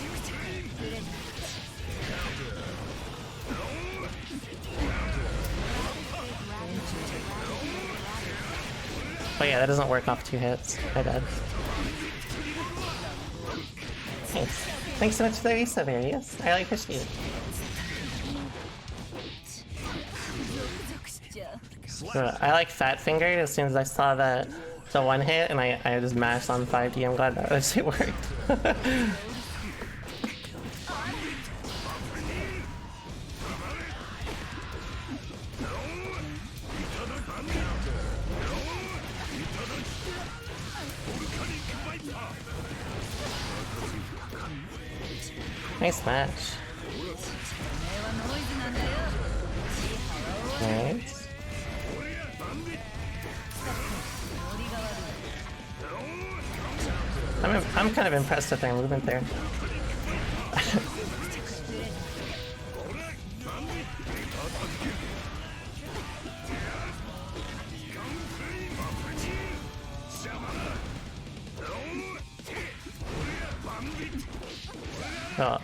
Oh yeah, that doesn't work off 2 hits. My bad. Thanks. Thanks so much for the resub, Arius. I really appreciate it. So, I like fat fingered as soon as I saw the one hit, and I just mashed on 5D. I'm glad that actually worked. Nice match. Nice. I'm kind of impressed with their movement there. Oh.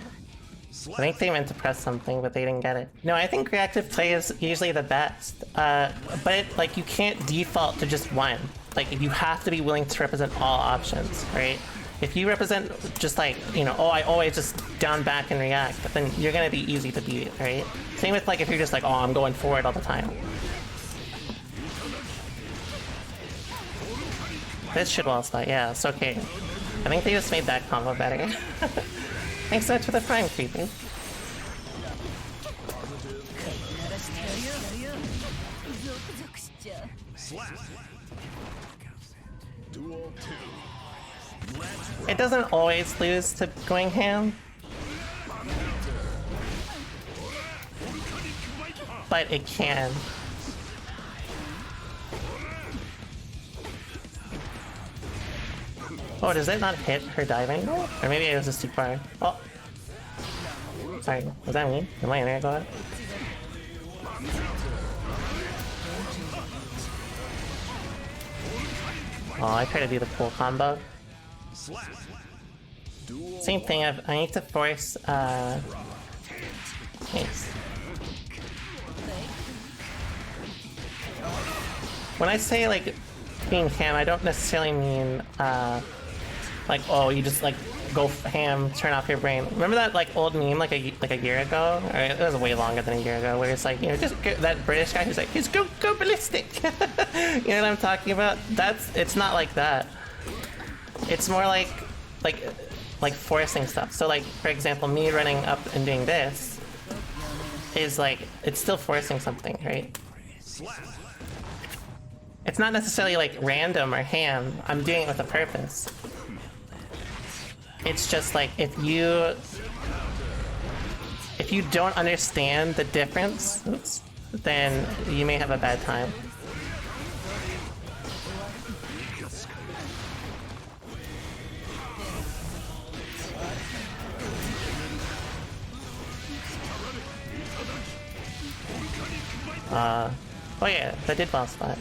I think they meant to press something, but they didn't get it. No, I think reactive play is usually the best. But like, you can't default to just one. Like, you have to be willing to represent all options, right? If you represent just like, you know, oh, I always just down back and react, then you're gonna be easy to beat, right? Same with like if you're just like, oh, I'm going forward all the time. This should wall spot, yeah, it's okay. I think they just made that combo better. Thanks so much for the prime, creepy. It doesn't always lose to going ham, but it can. Oh, does that not hit her diving? Or maybe it was just too far. Oh! Sorry, was that me? Did my internet go out? Oh, I try to do the cool combo. Same thing, I need to force, Nice. When I say, like, being ham, I don't necessarily mean, like, oh, you just, like, go ham, turn off your brain. Remember that, like, old meme, like a year ago? Or it was way longer than a year ago, where it's like, you know, just that British guy who's like, just go ballistic! You know what I'm talking about? It's not like that. It's more like forcing stuff. So, like, for example, me running up and doing this is, like, it's still forcing something, right? It's not necessarily, like, random or ham. I'm doing it with a purpose. It's just like, if you don't understand the difference, then you may have a bad time. Oh yeah, that did boss spot.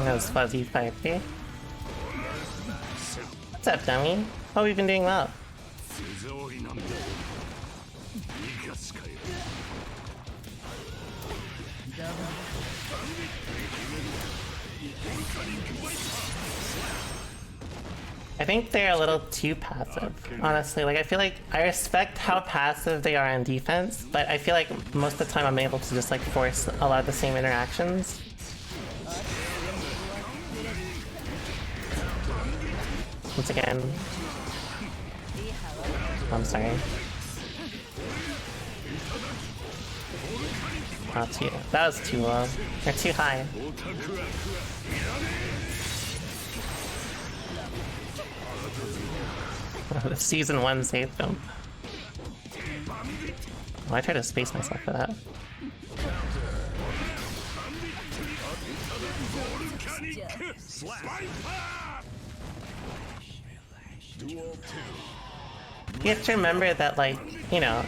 That was fuzzy 5K. What's up, dummy? Oh, we've been doing well. I think they're a little too passive, honestly. Like, I feel like I respect how passive they are in defense, but I feel like most of the time I'm able to just, like, force a lot of the same interactions. Once again. I'm sorry. Oh, that was too low. Or too high. The season 1 saved them. Oh, I tried to space myself for that. You have to remember that, like, you know,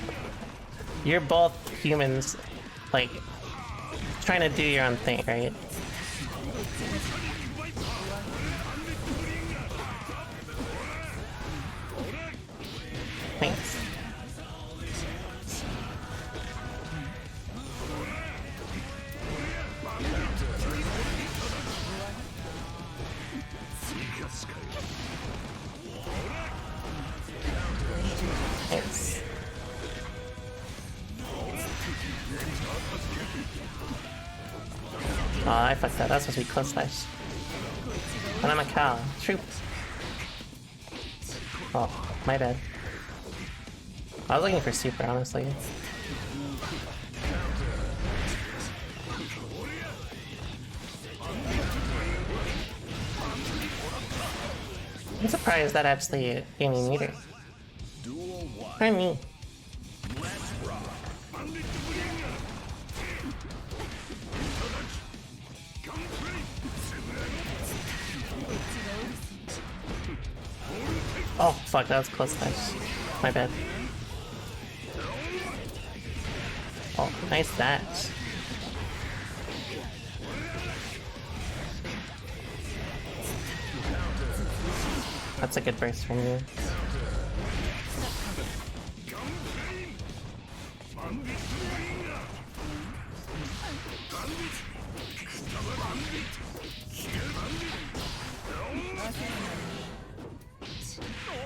you're both humans, like, trying to do your own thing, right? Thanks. Thanks. Oh, I fucked that. That's supposed to be close slash. And I'm a cow. Troop. Oh, my bad. I was looking for super, honestly. I'm surprised that actually gave me meter. Why me? Oh, fuck, that was close, nice. My bad. Oh, nice dash. That's a good burst from you.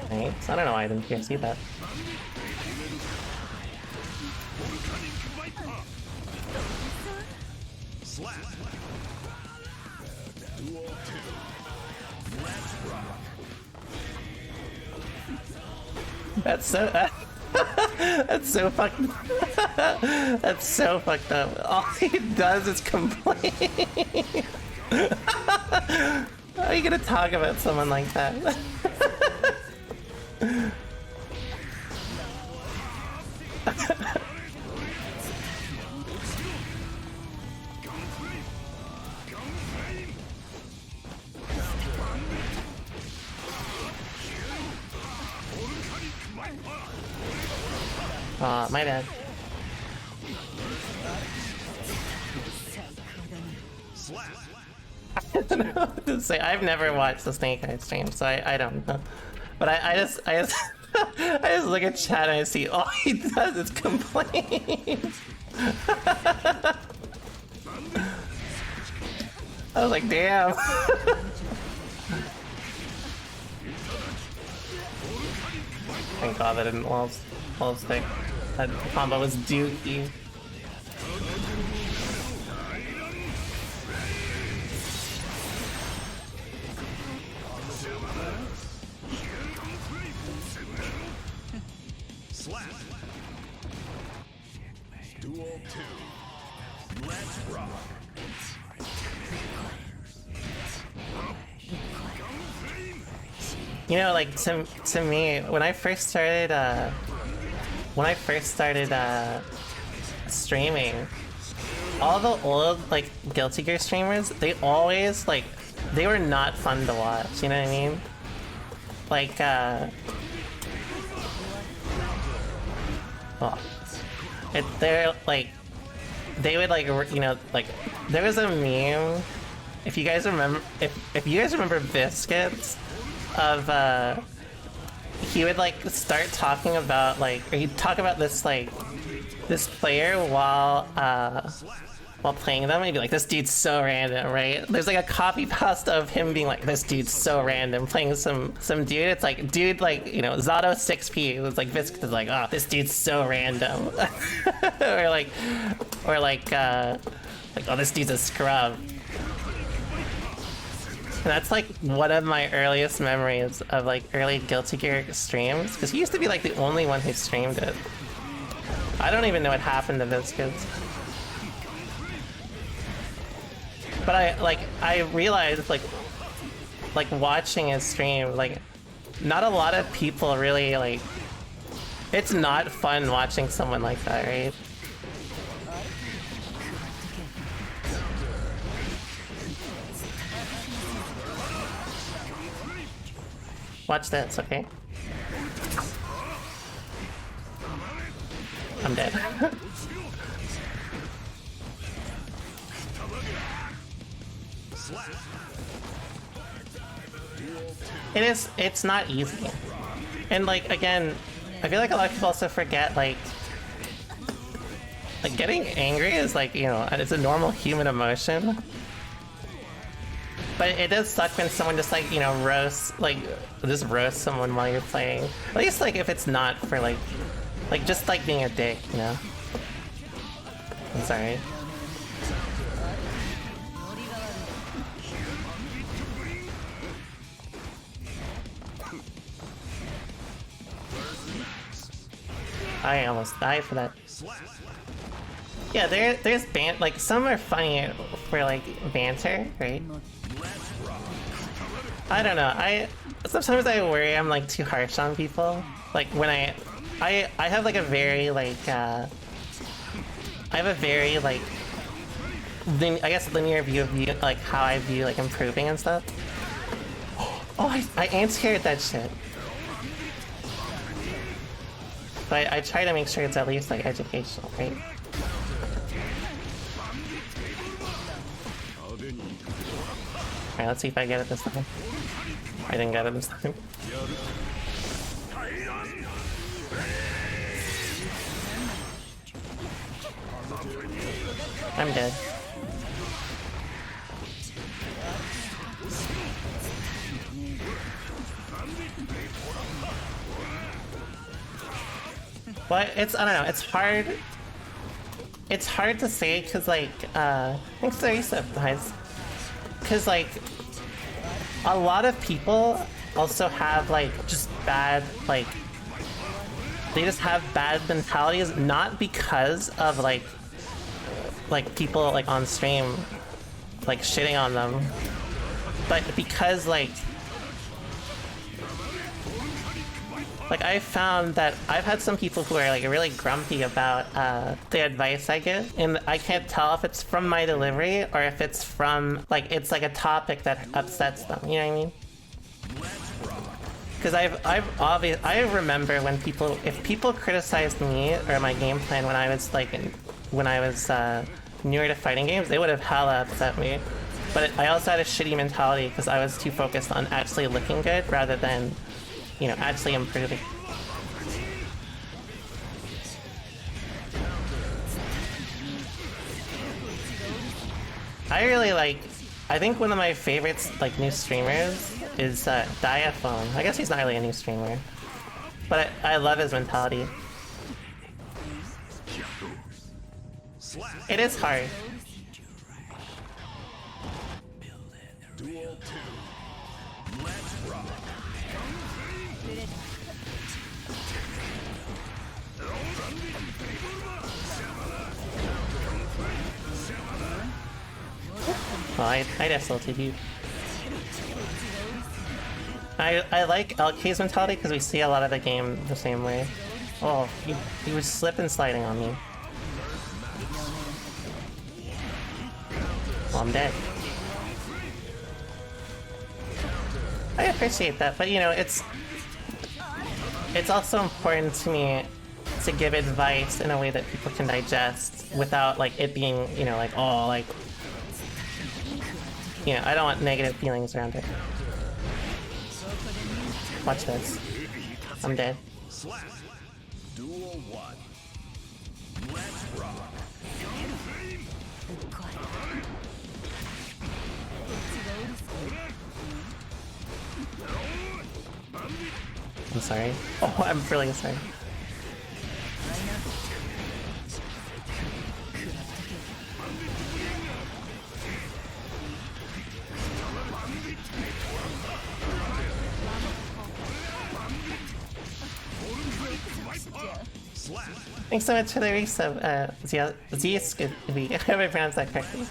Thanks. I don't know why I didn't see that. Duel 2. Let's rock. That's so. That's so fucked. That's so fucked up. All he does is complain. How are you gonna talk about someone like that? My bad. I don't know what to say. I've never watched the Snake Eyes stream, so I don't know. But I just I just look at chat and I see all he does is complain. I was like, damn. Thank God that didn't wall stick. That combo was dookie. Duel 2. Let's rock. You know, like to me, when I first started streaming, all the old like Guilty Gear streamers, they always like they were not fun to watch. You know what I mean? Like they're like they would like you know like there was a meme. If you guys remember, if you guys remember Biscuits, of he would like start talking about like, or he'd talk about this like this player while playing them, and he'd be like, this dude's so random, right? There's like a copy pasta of him being like, this dude's so random, playing some dude. It's like, dude, like, you know, Zato 6P. It was like Biscuit is like, oh, this dude's so random. or like, oh, this dude's a scrub. And that's like one of my earliest memories of like early Guilty Gear streams, because he used to be like the only one who streamed it. I don't even know what happened to Biscuits. But I realized like watching his stream, like not a lot of people really like, it's not fun watching someone like that, right? Watch this, okay? I'm dead. It's not easy. And like, again, I feel like a lot of people also forget, like getting angry is like, you know, it's a normal human emotion. But it does suck when someone just like, you know, roast someone while you're playing. At least like if it's not for like just like being a dick, you know? I'm sorry. I almost died for that. Yeah, there's like some are funny for like banter, right? I don't know. Sometimes I worry I'm like too harsh on people. Like when I have like a very like I have a very like I guess linear view of like how I view like improving and stuff. Oh, I anti-aired that shit. But I try to make sure it's at least like educational, right? Alright, let's see if I get it this time. I didn't get it this time. I'm dead. But it's, I don't know, it's hard. It's hard to say because, like, thanks to the reset, guys. Because, like, a lot of people also have, like, just bad, like, they just have bad mentalities, not because of, like people, like, on stream, like, shitting on them, but because, like, I found that I've had some people who are, like, really grumpy about the advice I give, and I can't tell if it's from my delivery or if it's from, like, it's like a topic that upsets them, you know what I mean? Because I remember when if people criticized me or my game plan when I was, like, newer to fighting games, they would have hella upset me. But I also had a shitty mentality because I was too focused on actually looking good rather than, you know, actually improving. I think one of my favorites, like, new streamers is Deyvonnn. I guess he's not really a new streamer, but I love his mentality. It is hard. Duel 2. Let's rock. Oh, I definitely you. I like LK's mentality because we see a lot of the game the same way. Oh, he was slip and sliding on me. Well, I'm dead. I appreciate that, but, you know, it's also important to me to give advice in a way that people can digest without, like, it being, you know, like, oh, like, you know, I don't want negative feelings around it. Watch this. I'm dead. Duel 1. Let's rock. I'm sorry. Oh, I'm really sorry. Thanks so much for the resub, Zscooby. I hope I pronounced that correctly.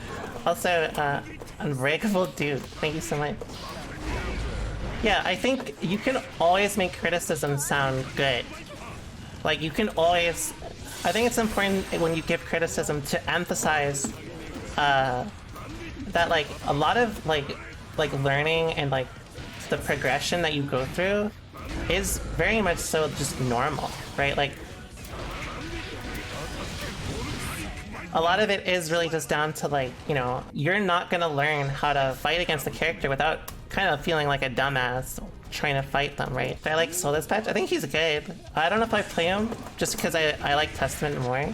Also, Unbreakable Dude, thank you so much. Yeah, I think you can always make criticism sound good. Like, you can always... I think it's important when you give criticism to emphasize that, like, a lot of, like learning and, like, the progression that you go through is very much so just normal, right? Like, a lot of it is really just down to, like, you know, you're not gonna learn how to fight against the character without kind of feeling like a dumbass trying to fight them, right? I like Soul Dispatch. I think he's good. I don't know if I play him just because I like Testament more,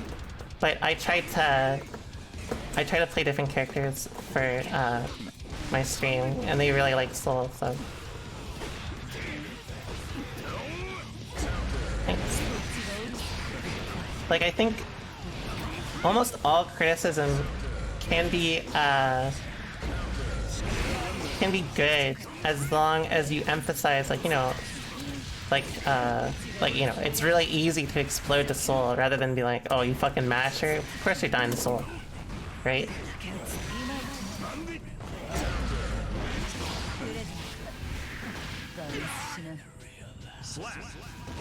but I try to play different characters for my stream, and they really like Soul, so. Thanks. Like, I think almost all criticism can be good as long as you emphasize, like, you know, you know, it's really easy to explode to Soul rather than be like, oh, you fucking masher. Of course you're dying to Soul, right?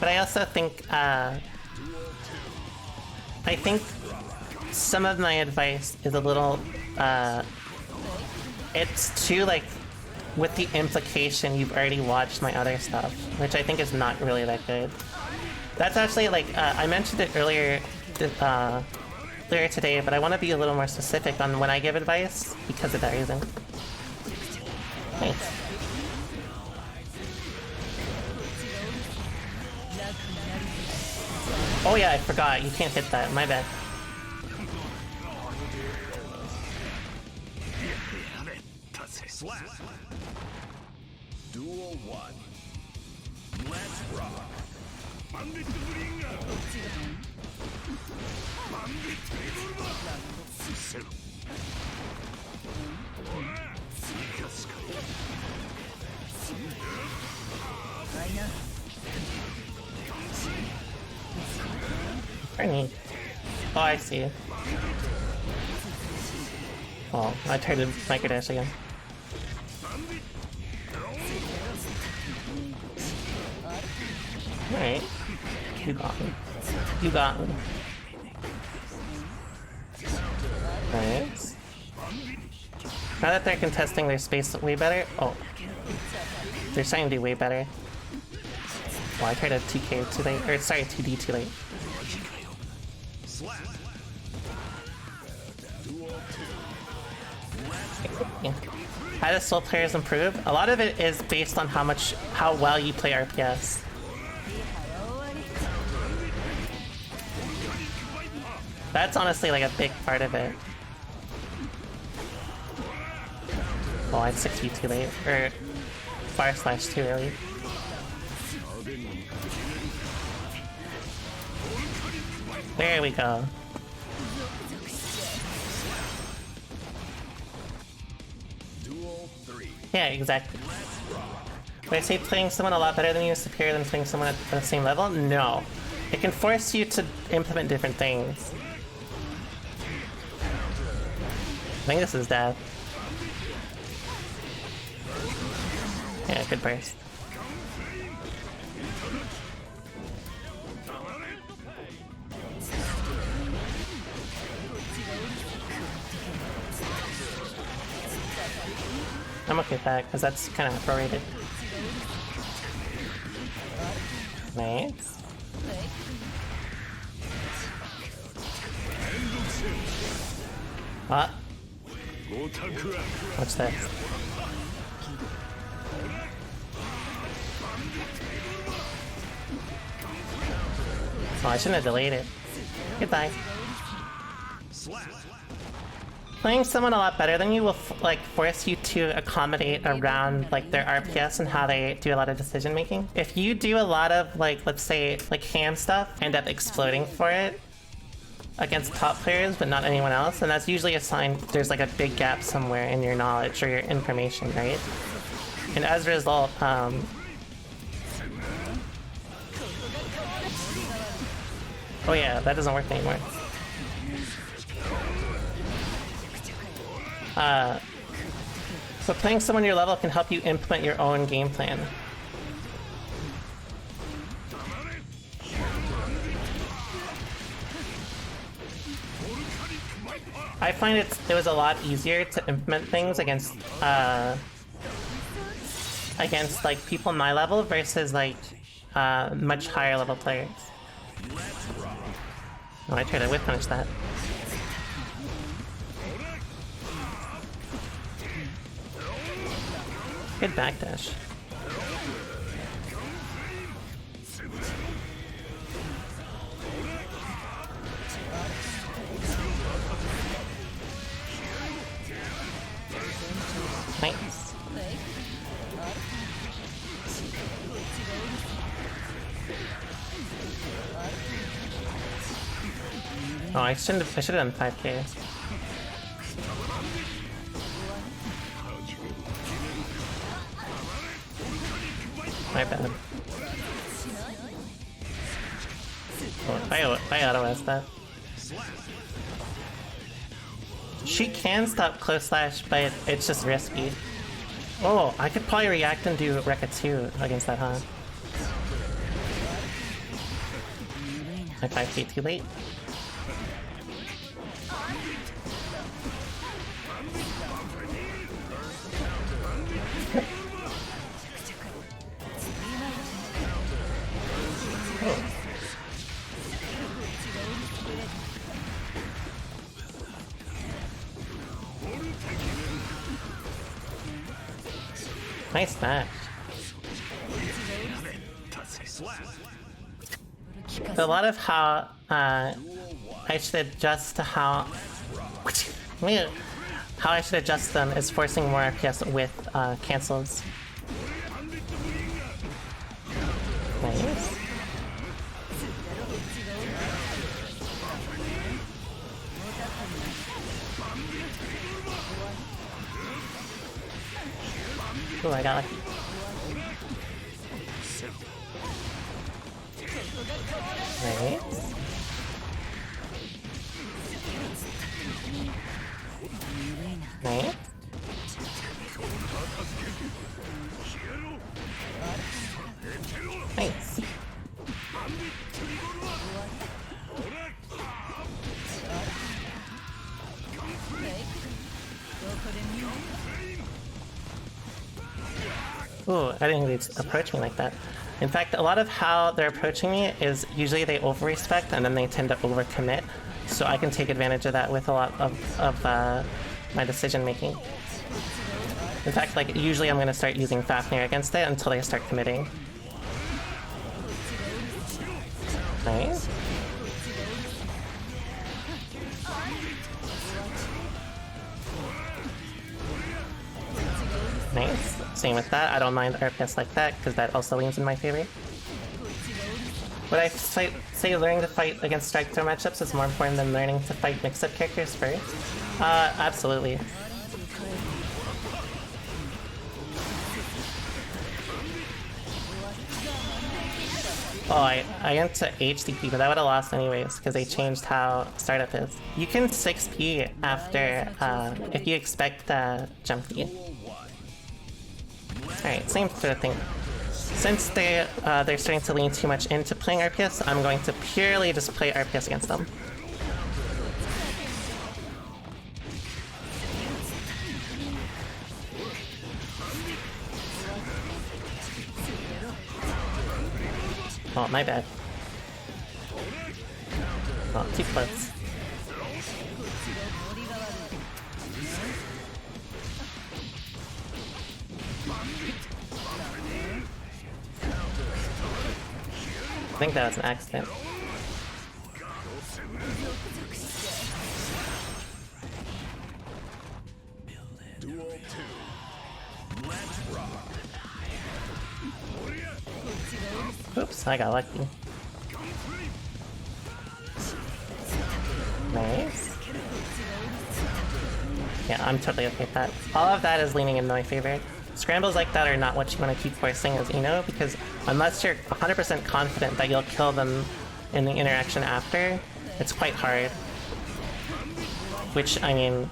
But I also think, some of my advice is a little, it's too, like, with the implication you've already watched my other stuff, which I think is not really that good. That's actually, like, I mentioned it earlier today, but I want to be a little more specific on when I give advice because of that reason. Thanks. Oh yeah, I forgot. You can't hit that. My bad. Slap. Duel 1. Let's rock. Very neat. Oh, I see. Oh, I tried to micro dash again. Alright. You got me. You got me. Nice. Now that they're contesting their space way better. Oh. They're starting to do way better. Oh, I tried a 2K too late. Or sorry, 2D too late. Yeah. How do Soul players improve? A lot of it is based on how well you play RPS. That's honestly like a big part of it. Oh, I had 6 feet too late. Or // too early. There we go. Yeah, exactly. Would I say playing someone a lot better than you is superior than playing someone at the same level? No. It can force you to implement different things. I think this is death. Yeah, good burst. I'm okay with that, because that's kind of prorated. Nice. What? What's this? Oh, I shouldn't have delayed it. Goodbye. Playing someone a lot better than you will like force you to accommodate around like their RPS and how they do a lot of decision making. If you do a lot of like, let's say like ham stuff, end up exploding for it against top players but not anyone else, and that's usually a sign there's like a big gap somewhere in your knowledge or your information, right? And as a result, oh yeah, that doesn't work anymore. So playing someone your level can help you implement your own game plan. I find it was a lot easier to implement things against like people my level versus like much higher level players. Oh, I tried to whip punish that. Good backdash. Nice. Oh, I should have done 5K. My bad. Oh, I auto-asked that. She can stop close slash, but it's just risky. Oh, I could probably react and do Rekka 2 against that, huh? I 5K too late. Nice match. a lot of how I should adjust to how I should adjust them is forcing more FPS with cancels. Nice. Ooh, I got lucky. Right. Right. Nice. Ooh, I didn't think they'd approach me like that. In fact, a lot of how they're approaching me is usually they over-respect and then they tend to over-commit. So I can take advantage of that with a lot of my decision-making. In fact, like, usually I'm going to start using Fafnir against it until they start committing. Nice. Nice. Same with that. I don't mind RPS like that, because that also leans in my favor. Would I say learning to fight against strike throw matchups is more important than learning to fight mix-up characters first? Absolutely. Oh, I went to HDP, but I would have lost anyways, because they changed how startup is. You can 6P after, if you expect jump D. Alright, same sort of thing. Since they're starting to lean too much into playing RPS, I'm going to purely just play RPS against them. Oh, my bad. Oh, too close. I think that was an accident. Oops, I got lucky. Nice. Yeah, I'm totally okay with that. All of that is leaning in my favor. Scrambles like that are not what you want to keep forcing, as you know, because unless you're 100% confident that you'll kill them in the interaction after, it's quite hard. Which, I mean,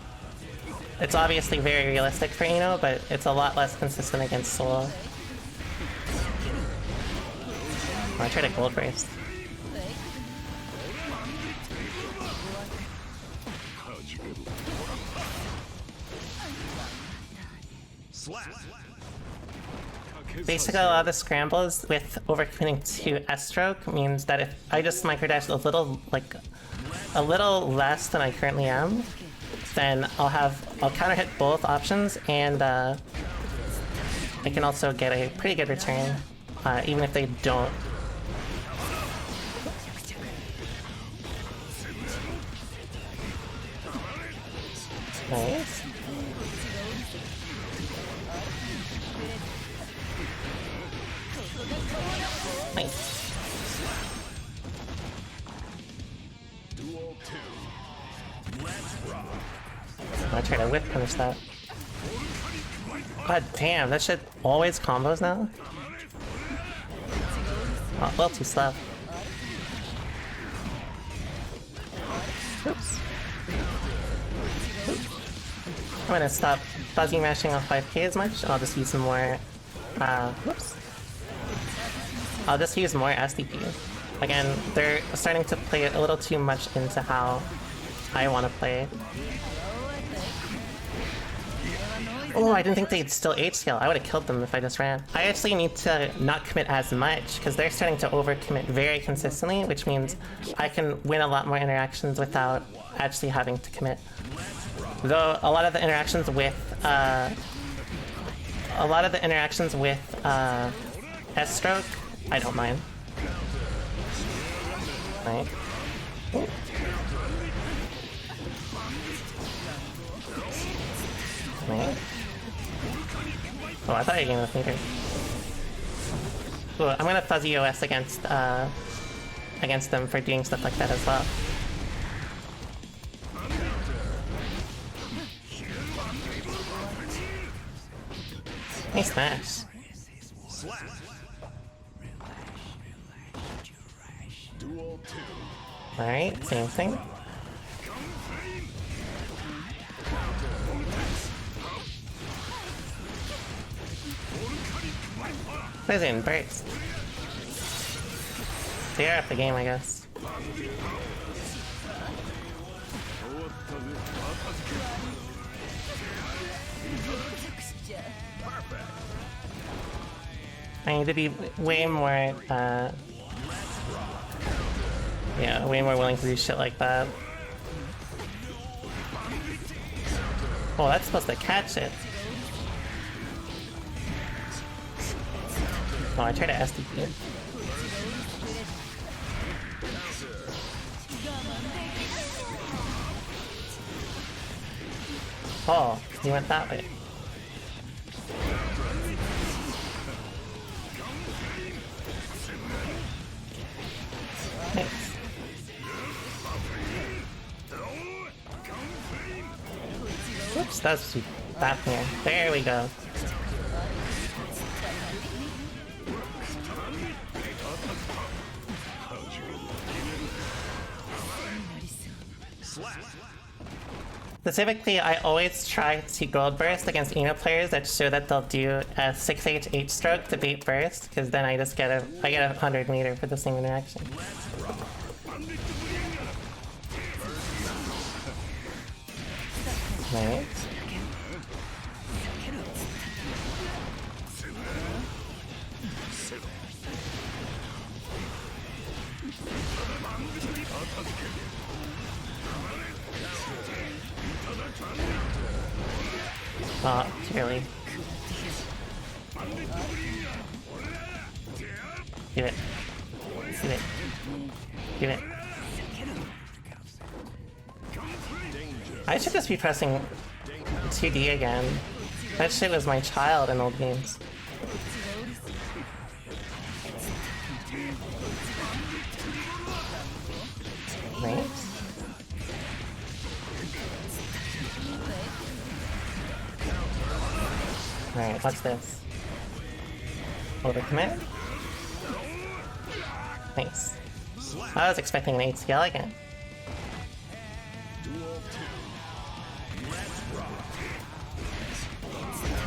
it's obviously very realistic for Ino, but it's a lot less consistent against Soul. Oh, I tried a gold brace. Basically, a lot of the scrambles with overcommitting to S-stroke means that if I just microdash a little less than I currently am, then I'll counter hit both options, and I can also get a pretty good return, even if they don't. Nice. Nice. I'll try to whip punish that. God damn, that shit always combos now? Oh, a little too slow. Oops. I'm gonna stop fuzzy mashing off 5k as much. I'll just use some more, whoops. I'll just use more SDP. Again, they're starting to play it a little too much into how I want to play. Oh, I didn't think they'd still H-scale. I would have killed them if I just ran. I actually need to not commit as much, because they're starting to overcommit very consistently, which means I can win a lot more interactions without actually having to commit. Though a lot of the interactions with S-stroke, I don't mind. Right. Ooh. Right. Oh, I thought you were gonna finger. Ooh, I'm gonna fuzzy OS against them for doing stuff like that as well. Nice smash. Alright, same thing. Prison burst. They're up the game, I guess. I need to be way more, yeah, way more willing to do shit like that. Oh, that's supposed to catch it. Oh, I tried to SDP. Oh, he went that way. Nice. Oops, that's back here. There we go. Specifically, I always try to gold burst against Eno players that show that they'll do a 6H 8-stroke to bait burst, because then I just get a 100 meter for the same interaction. Right. Oh, clearly. Give it. Give it. Give it. I should just be pressing 2D again. That shit was my child in old games. Right? Alright, what's this? Overcommit? Thanks. I was expecting an 8 scale again.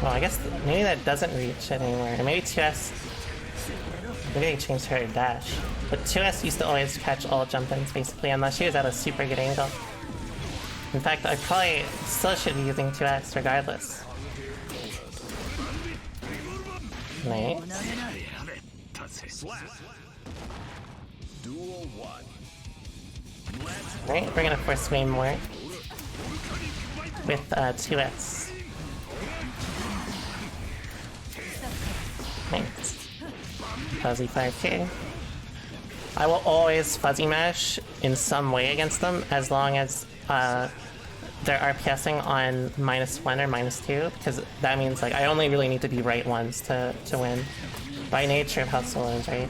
Well, I guess maybe that doesn't reach it anymore. Maybe 2S... Maybe they changed her dash. But 2S used to always catch all jump-ins, basically, unless she was at a super good angle. In fact, I probably still should be using 2S regardless. Nice. Right, we're gonna force way more with 2S. Thanks. Fuzzy 5k. I will always fuzzy mash in some way against them as long as they're RPSing on -1 or -2, because that means like I only really need to be right ones to win. By nature of how solo is, right?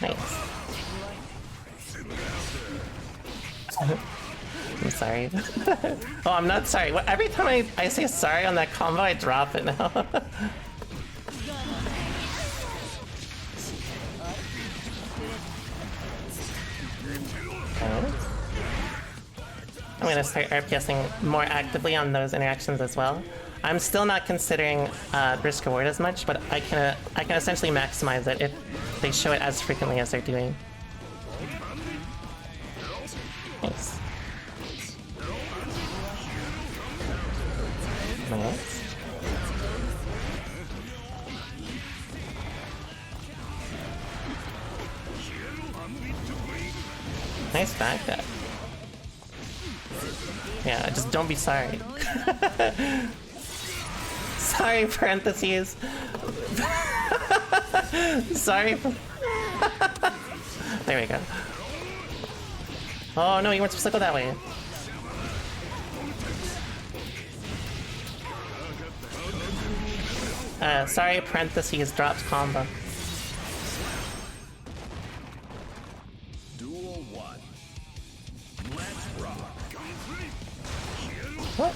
Nice. I'm sorry. Oh, I'm not sorry. Every time I say sorry on that combo, I drop it now. I'm gonna start RPSing more actively on those interactions as well. I'm still not considering risk reward as much, but I can essentially maximize it if they show it as frequently as they're doing. Nice. Nice. Nice back that. Yeah, just don't be sorry. Sorry, parentheses. Sorry. There we go. Oh no, you weren't supposed to go that way. Sorry, parentheses dropped combo. Duel 1. Let's rock. What?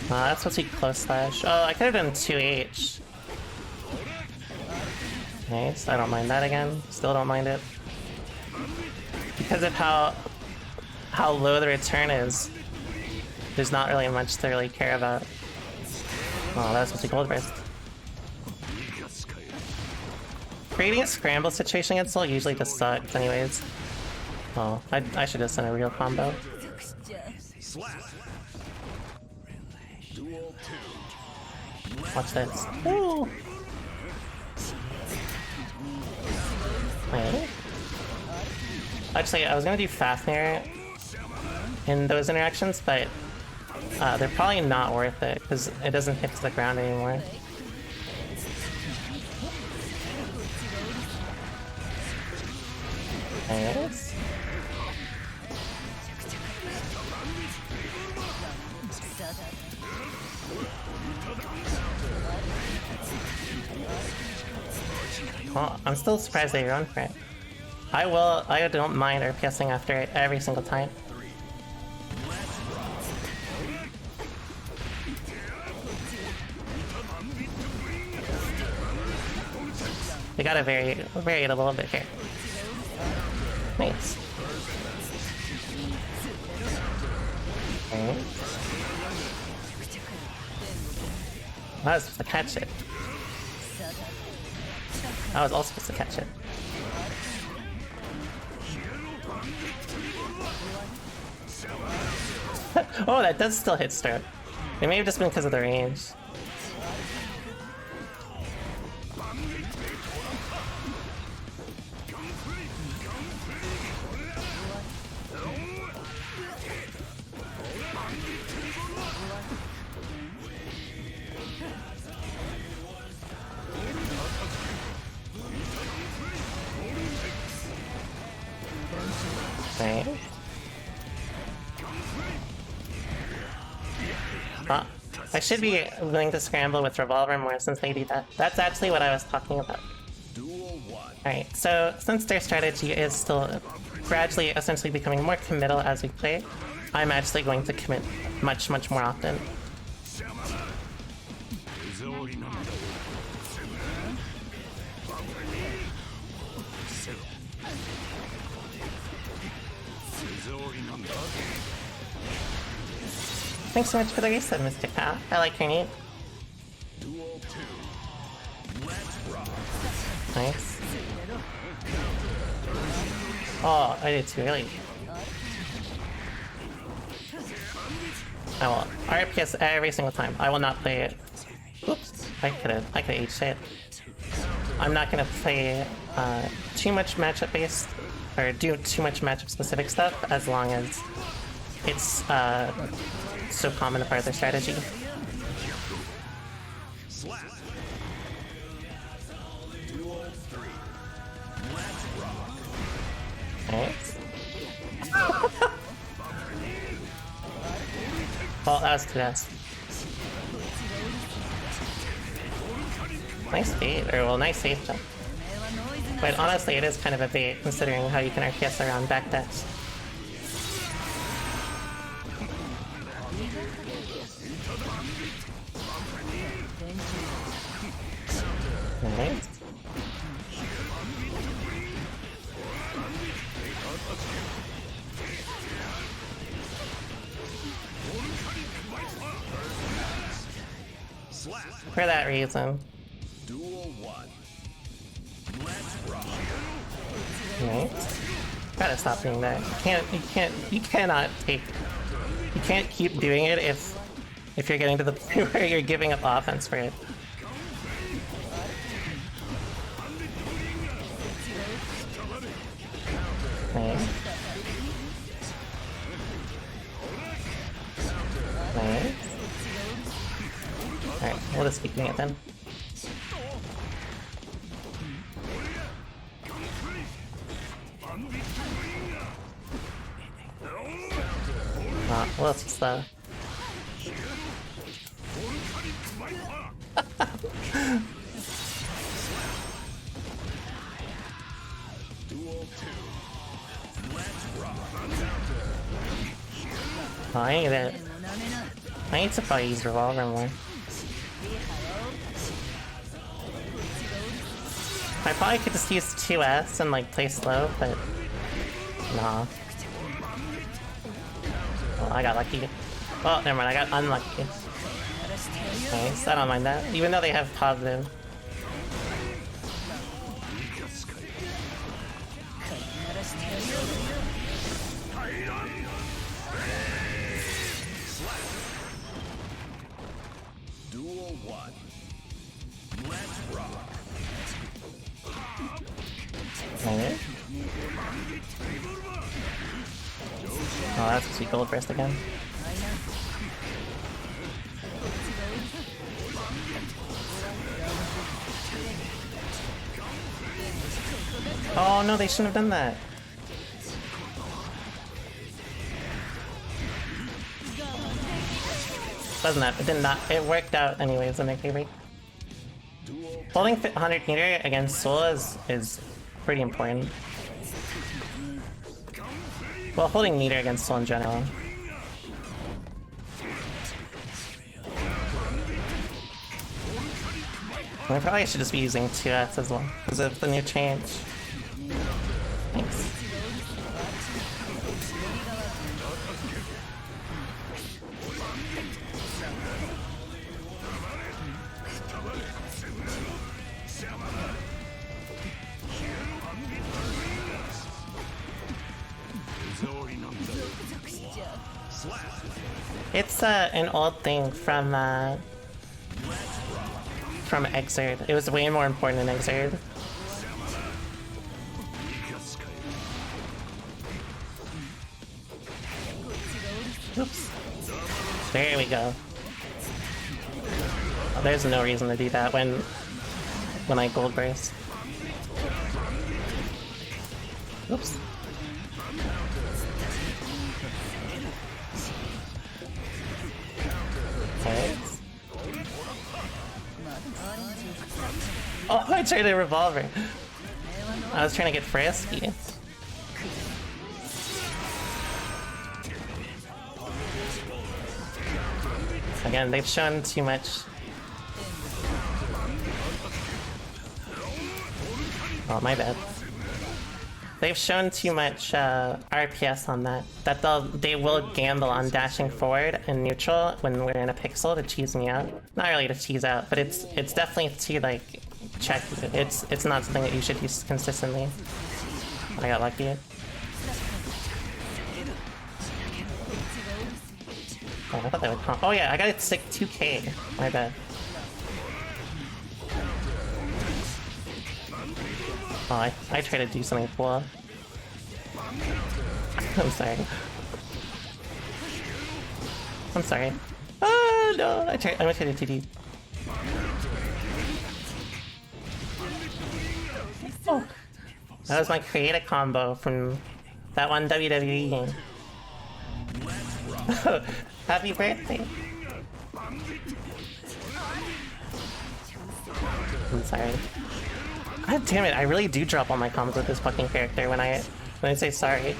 That's supposed to be close slash. Oh, I could have done 2H. Nice, I don't mind that again. Still don't mind it. Because of how low the return is, there's not really much to really care about. Oh, that was supposed to be gold burst. Creating a scramble situation against Soul usually just sucks anyways. Oh, I should have done a real combo. Watch this. Woo! Wait. Actually, I was gonna do Fafnir in those interactions, but they're probably not worth it because it doesn't hit to the ground anymore. Nice. Well, I'm still surprised they run for it. I don't mind RPSing after it every single time. They gotta vary it a little bit here. Nice. Okay. I was supposed to catch it. I was also supposed to catch it. Oh, that does still hit stroke. It may have just been because of the range. Right. I should be willing to scramble with Revolver more since they do that. That's actually what I was talking about. Alright, so since their strategy is still gradually essentially becoming more committal as we play, I'm actually going to commit much more often. Thanks so much for the reset, Mr. Kyle. I like your name. Nice. Oh, I did too early. I will RPS every single time. I will not play it. Oops, I could've H it. I'm not gonna play too much matchup based or do too much matchup specific stuff as long as it's so common a part of their strategy. Nice. Well, that was finesse. Nice bait, or well, nice safe jump. But honestly, it is kind of a bait considering how you can RPS around back dash. Nice. For that reason. Nice. Gotta stop doing that. You can't keep doing it if you're getting to the point where you're giving up offense for it. Nice. just keep doing it then. Well, it's slow. Oh, I need it. I need to probably use Revolver more. I probably could just use 2S and like play slow, but nah. Oh, I got lucky. Oh, never mind, I got unlucky. Nice, I don't mind that, even though they have positive. Duel 1. Let's rock. Okay. Oh, that's a sweet gold burst again. Oh no, they shouldn't have done that. Doesn't that? It did not. It worked out anyways in their favor. Holding 100 meter against Soul is pretty important. Well, holding meter against Soul in general. I probably should just be using 2S as well because of the new change. Thanks. It's an old thing from Exerd. It was way more important in Exerd. Oops. There we go. Oh, there's no reason to do that when I gold burst. Oops. Okay. Oh, I tried a revolver. I was trying to get frisky. Again, they've shown too much. Oh, my bad. They've shown too much RPS on that. They will gamble on dashing forward and neutral when we're in a pixel to cheese me out. Not really to cheese out, but it's definitely to like check. It's not something that you should use consistently. I got lucky. Oh, I thought that would comp. Oh yeah, I got it sick 2k. My bad. Oh, I try to do something cool. I'm sorry. I'm sorry. Oh no, I'm gonna try to TD. Oh. That was my create a combo from that one WWE game. Happy birthday! I'm sorry. God damn it, I really do drop all my combos with this fucking character when I say sorry.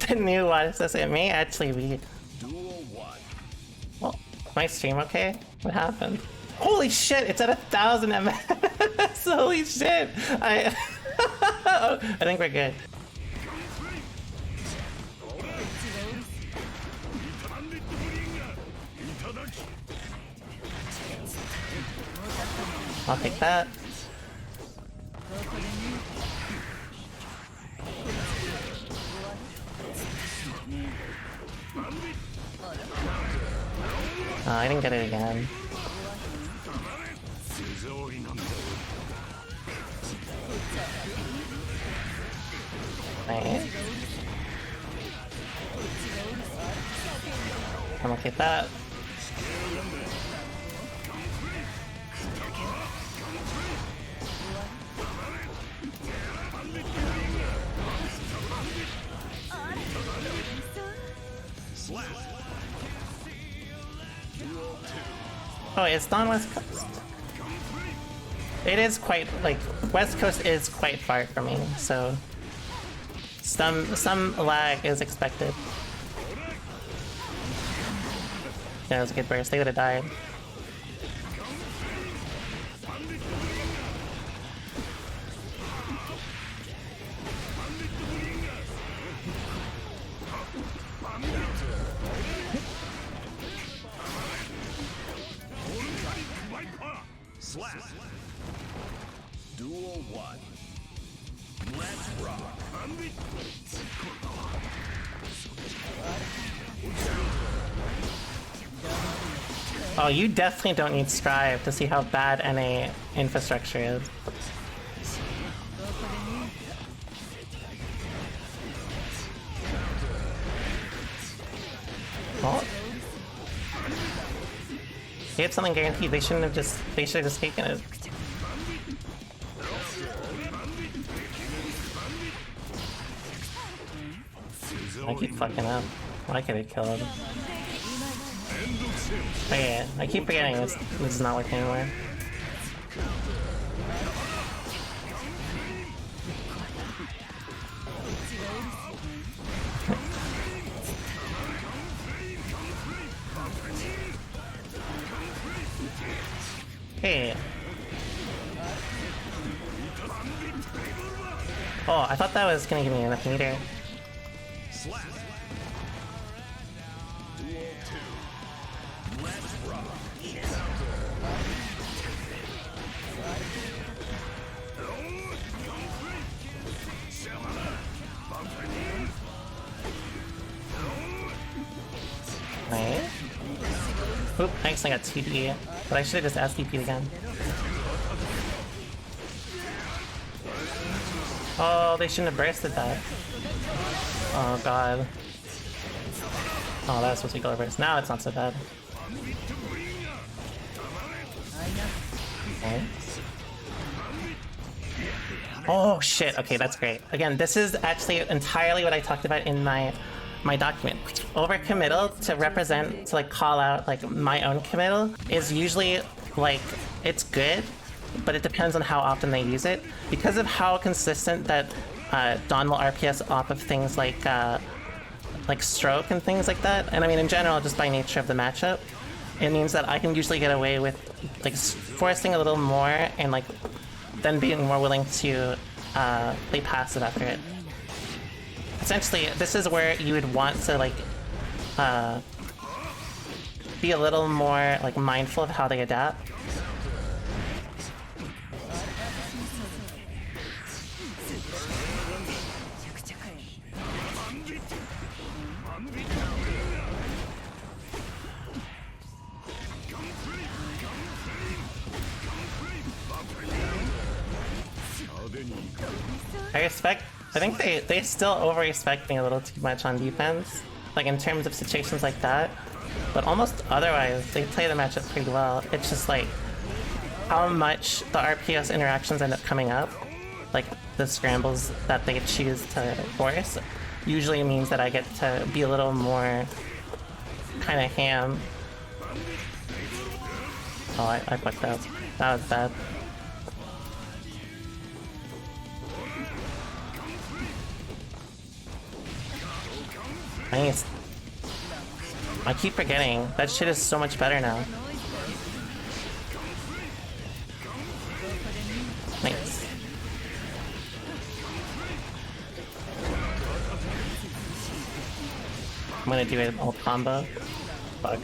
The new one says it may actually be. Well, my stream okay? What happened? Holy shit! It's at 1,000 ms. Holy shit! I think we're good. I'll take that. Oh, I didn't get it again. Nice. I'm okay with that. Oh, it's non-West Coast. It is quite, like, West Coast is quite far from me, so some lag is expected. Yeah, it was a good burst. They would have died. Duel 1. Let's rock. Oh, you definitely don't need Strive to see how bad NA infrastructure is. Oh. They had something guaranteed. They should have just taken it. I keep fucking up. Why can't I kill him? Oh yeah, I keep forgetting this is not working anymore. Hey. Oh, I thought that was gonna give me enough meter. Nice. Oop, I actually got 2D, but I should have just SDP'd again. Oh, they shouldn't have bursted that. Oh god. Oh, that was supposed to be color burst. Now it's not so bad. Okay. Oh shit, okay, that's great. Again, this is actually entirely what I talked about in my document. Overcommittal to represent, to like call out like my own committal is usually like, it's good, but it depends on how often they use it. Because of how consistent that D.O.N will RPS off of things like stroke and things like that, and I mean in general just by nature of the matchup, it means that I can usually get away with like forcing a little more and like then being more willing to play passive after it. Essentially, this is where you would want to like be a little more like mindful of how they adapt. I think they still over-respect me a little too much on defense, like in terms of situations like that, but almost otherwise, they play the matchup pretty well. It's just like how much the RPS interactions end up coming up, like the scrambles that they choose to force, usually means that I get to be a little more kind of ham. Oh, I fucked up. That was bad. Nice. I keep forgetting. That shit is so much better now. Nice. I'm gonna do an ult combo. Fuck.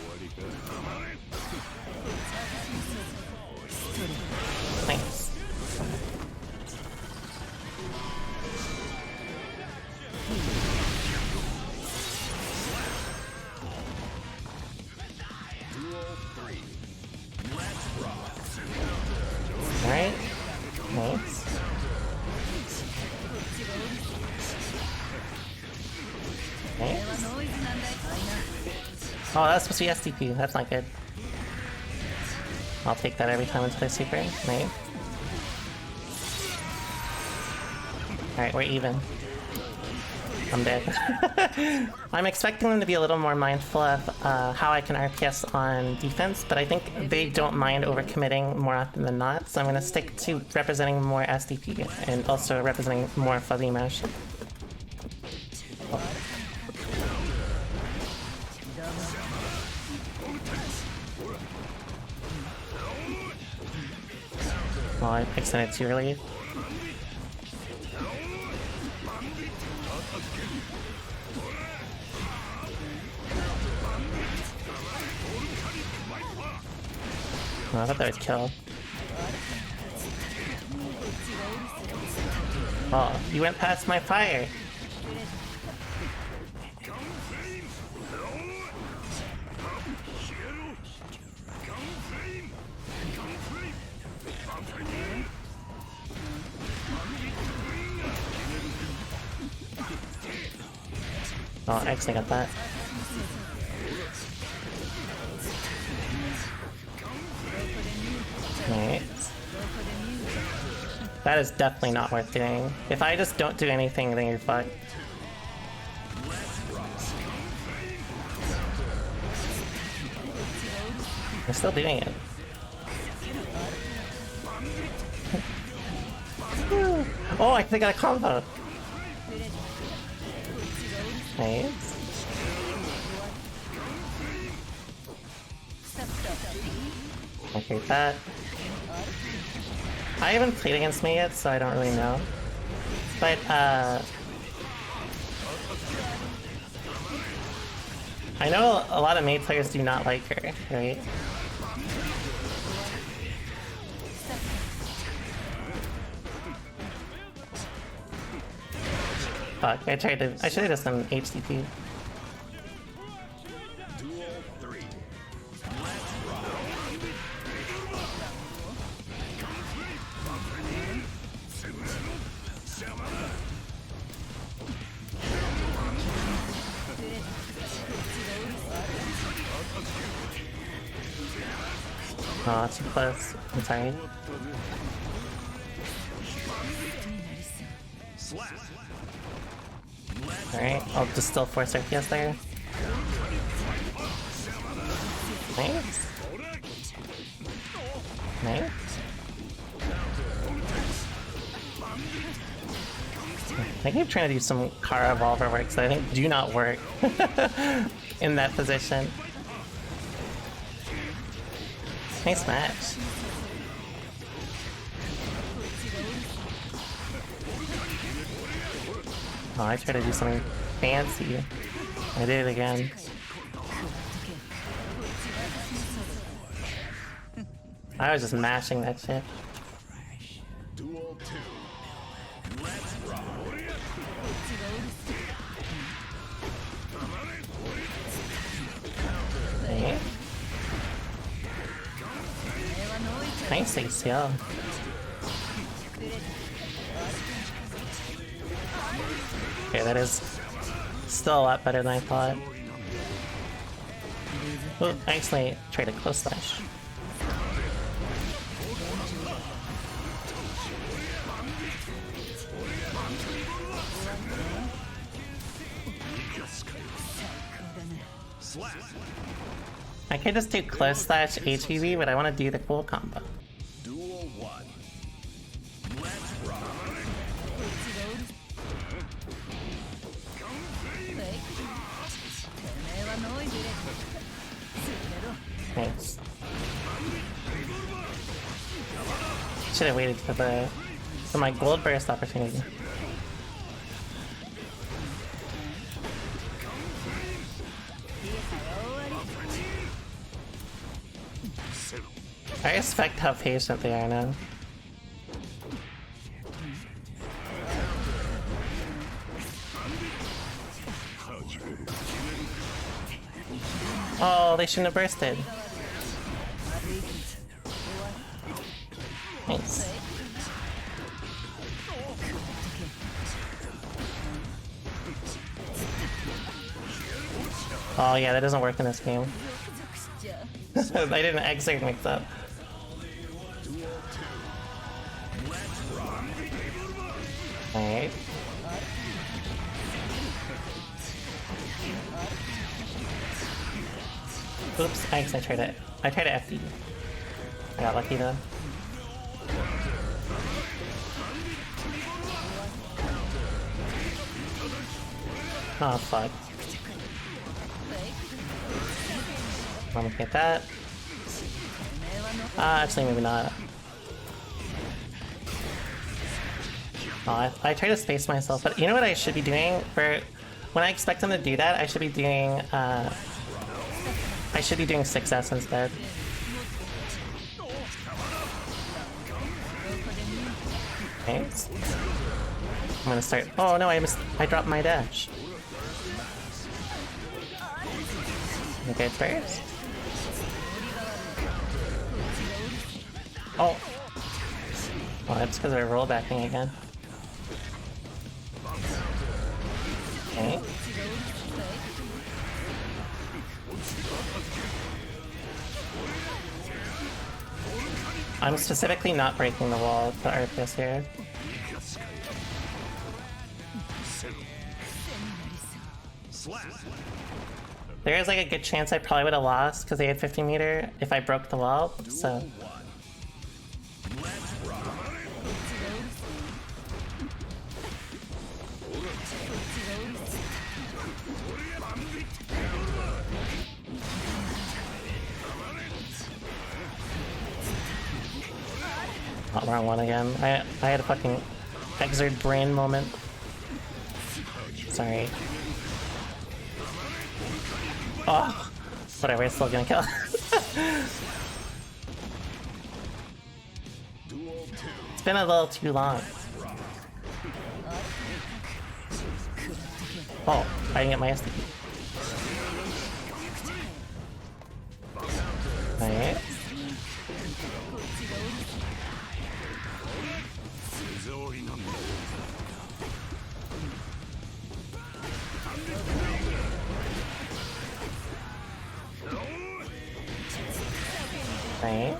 Nice. Oh, that's supposed to be STP. That's not good. I'll take that every time into the super. Nice. Alright, we're even. I'm dead. I'm expecting them to be a little more mindful of how I can RPS on defense, but I think they don't mind overcommitting more often than not, so I'm going to stick to representing more SDP and also representing more fuzzy mesh. Oh, I extended too early. Oh, I thought that would kill. Oh, you went past my fire! Oh, I actually got that. Nice. That is definitely not worth doing. If I just don't do anything, then you're fucked. I'm still doing it. Oh, I think I got a combo! Nice. Okay, that. I haven't played against me yet, so I don't really know. But, I know a lot of Mei players do not like her, right? Fuck, I should have done some HTP. Oh, too close. I'm sorry. Alright, I'll just still force RPS there. Nice. Nice. I keep trying to do some car evolver works that I think do not work in that position. Nice match. Oh, I tried to do something fancy. I did it again. I was just mashing that shit. Okay. Nice ACL. Okay, that is still a lot better than I thought. Oh, I actually tried a close slash. I could just do close slash HEV, but I want to do the cool combo. Nice. Should have waited for my gold burst opportunity. I respect how patient they are now. Oh, they shouldn't have bursted. Nice. Oh yeah, that doesn't work in this game. I didn't exit mix up. Alright. Oops, I tried to FD. I got lucky though. Oh fuck. I'm gonna get that. Actually maybe not. Oh, I try to space myself, but you know what I should be doing? For when I expect them to do that, I should be doing 6S instead. Okay. I'm gonna start. Oh no, I dropped my dash. Okay, it's first. Oh. Oh, that's because we're rollbacking again. Okay. I'm specifically not breaking the wall to Arceus here. There is like a good chance I probably would have lost because they had 50 meter if I broke the wall, so. Oh, wrong one again. I had a fucking exert brain moment. Sorry. Oh, whatever, it's still gonna kill. It's been a little too long. Oh, I didn't get my SD. Alright. Right.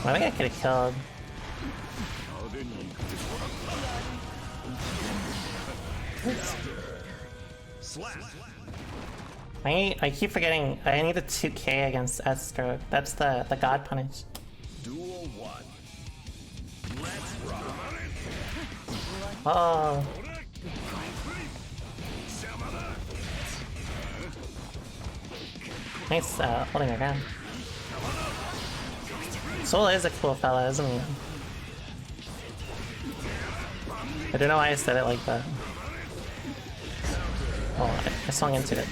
I think I could have killed. I keep forgetting. I need a 2K against S-Stroke. That's the God punish. Duel 1. Let's rock. Oh. Nice holding her ground. Soul is a cool fella, isn't he? I don't know why I said it like that. Oh, I swung into it.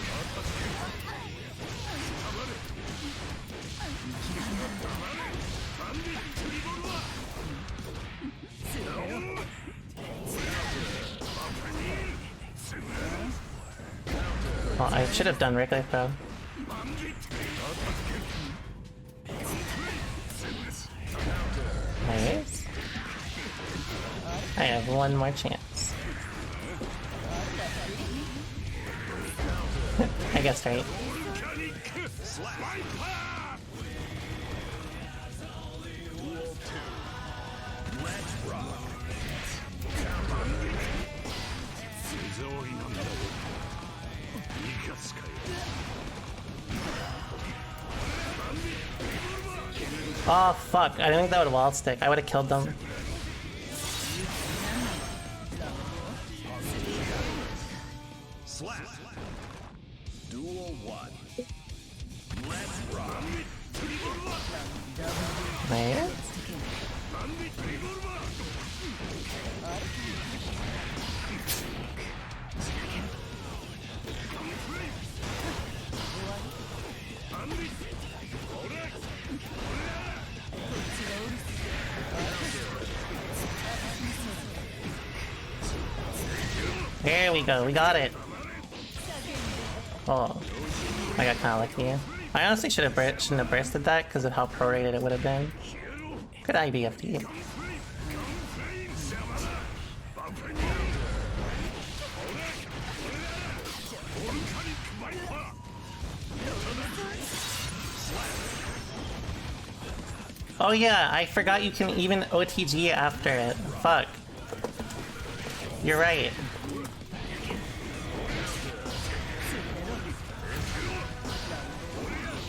Well, I should have done Wrigley though. Nice. I have one more chance. I guess right. Oh fuck, I didn't think that would wall stick. I would have killed them. Slap. Duel 1. Let's rock. Nice. There we go, we got it. Oh, I got kind of lucky. I honestly shouldn't have bursted that because of how prorated it would have been. Good IBFD. Oh yeah, I forgot you can even OTG after it. Fuck. You're right.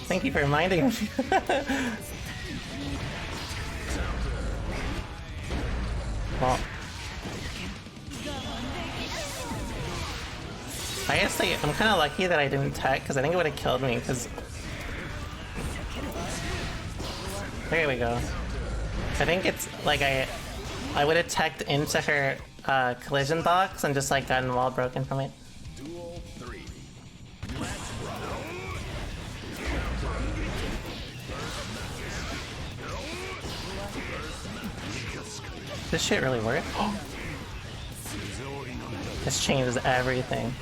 Thank you for reminding me. Well, I guess I'm kind of lucky that I didn't tech, because I think it would have killed me, because... There we go. I think it's like I would have teched into her collision box and just like gotten wall broken from it. Duel 3. Let's rock. This shit really works. This changes everything.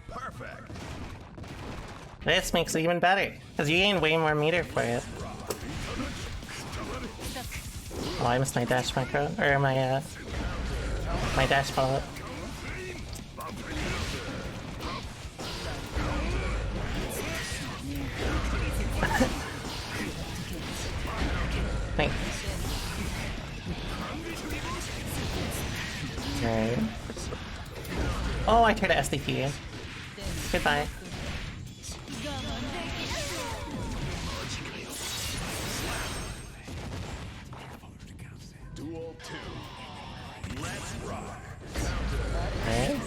Perfect. This makes it even better, because you gain way more meter for it. Oh, I missed my dash macro, or my dash follow-up. Thanks. Alright. Oh, I tried to SDP. Goodbye. Duel 2. Let's rock. Right?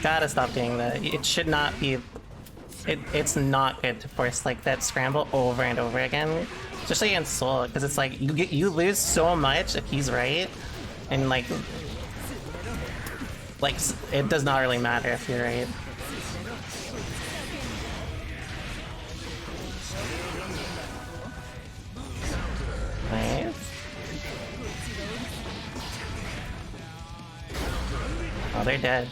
Gotta stop doing that. It should not be... It's not good to force like that scramble over and over again. Especially against Soul, because it's like, you lose so much if he's right, and like, it does not really matter if you're right. Nice. Oh, they're dead.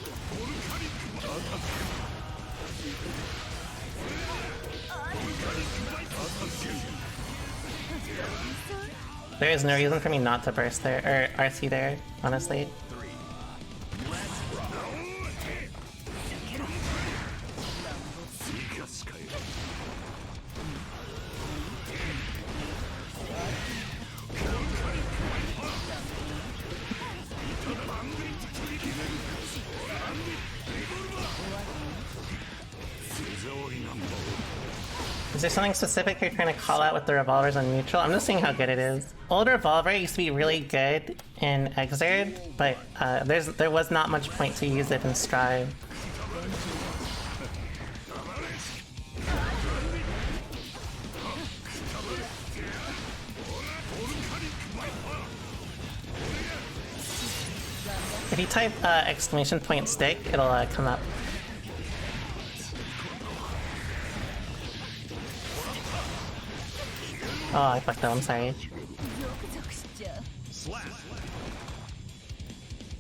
There is no reason for me not to burst there, or RC there, honestly. Is there something specific you're trying to call out with the revolvers on neutral? I'm just seeing how good it is. Old revolver used to be really good in Exerd, but there was not much point to use it in Strive. If you type exclamation point stick, it'll come up. Oh, I fucked up, I'm sorry. Slap.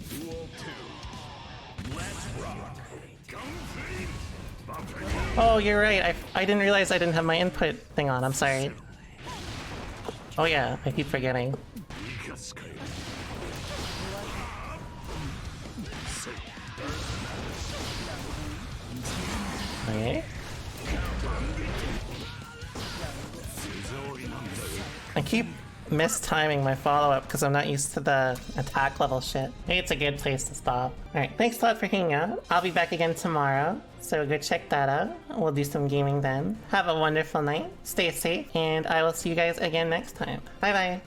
Duel 2. Let's rock. Oh, you're right. I didn't realize I didn't have my input thing on. I'm sorry. Oh yeah, I keep forgetting. Okay. I keep mistiming my follow-up because I'm not used to the attack level shit. Maybe it's a good place to stop. Alright, thanks a lot for hanging out. I'll be back again tomorrow, so go check that out. We'll do some gaming then. Have a wonderful night, stay safe, and I will see you guys again next time. Bye bye!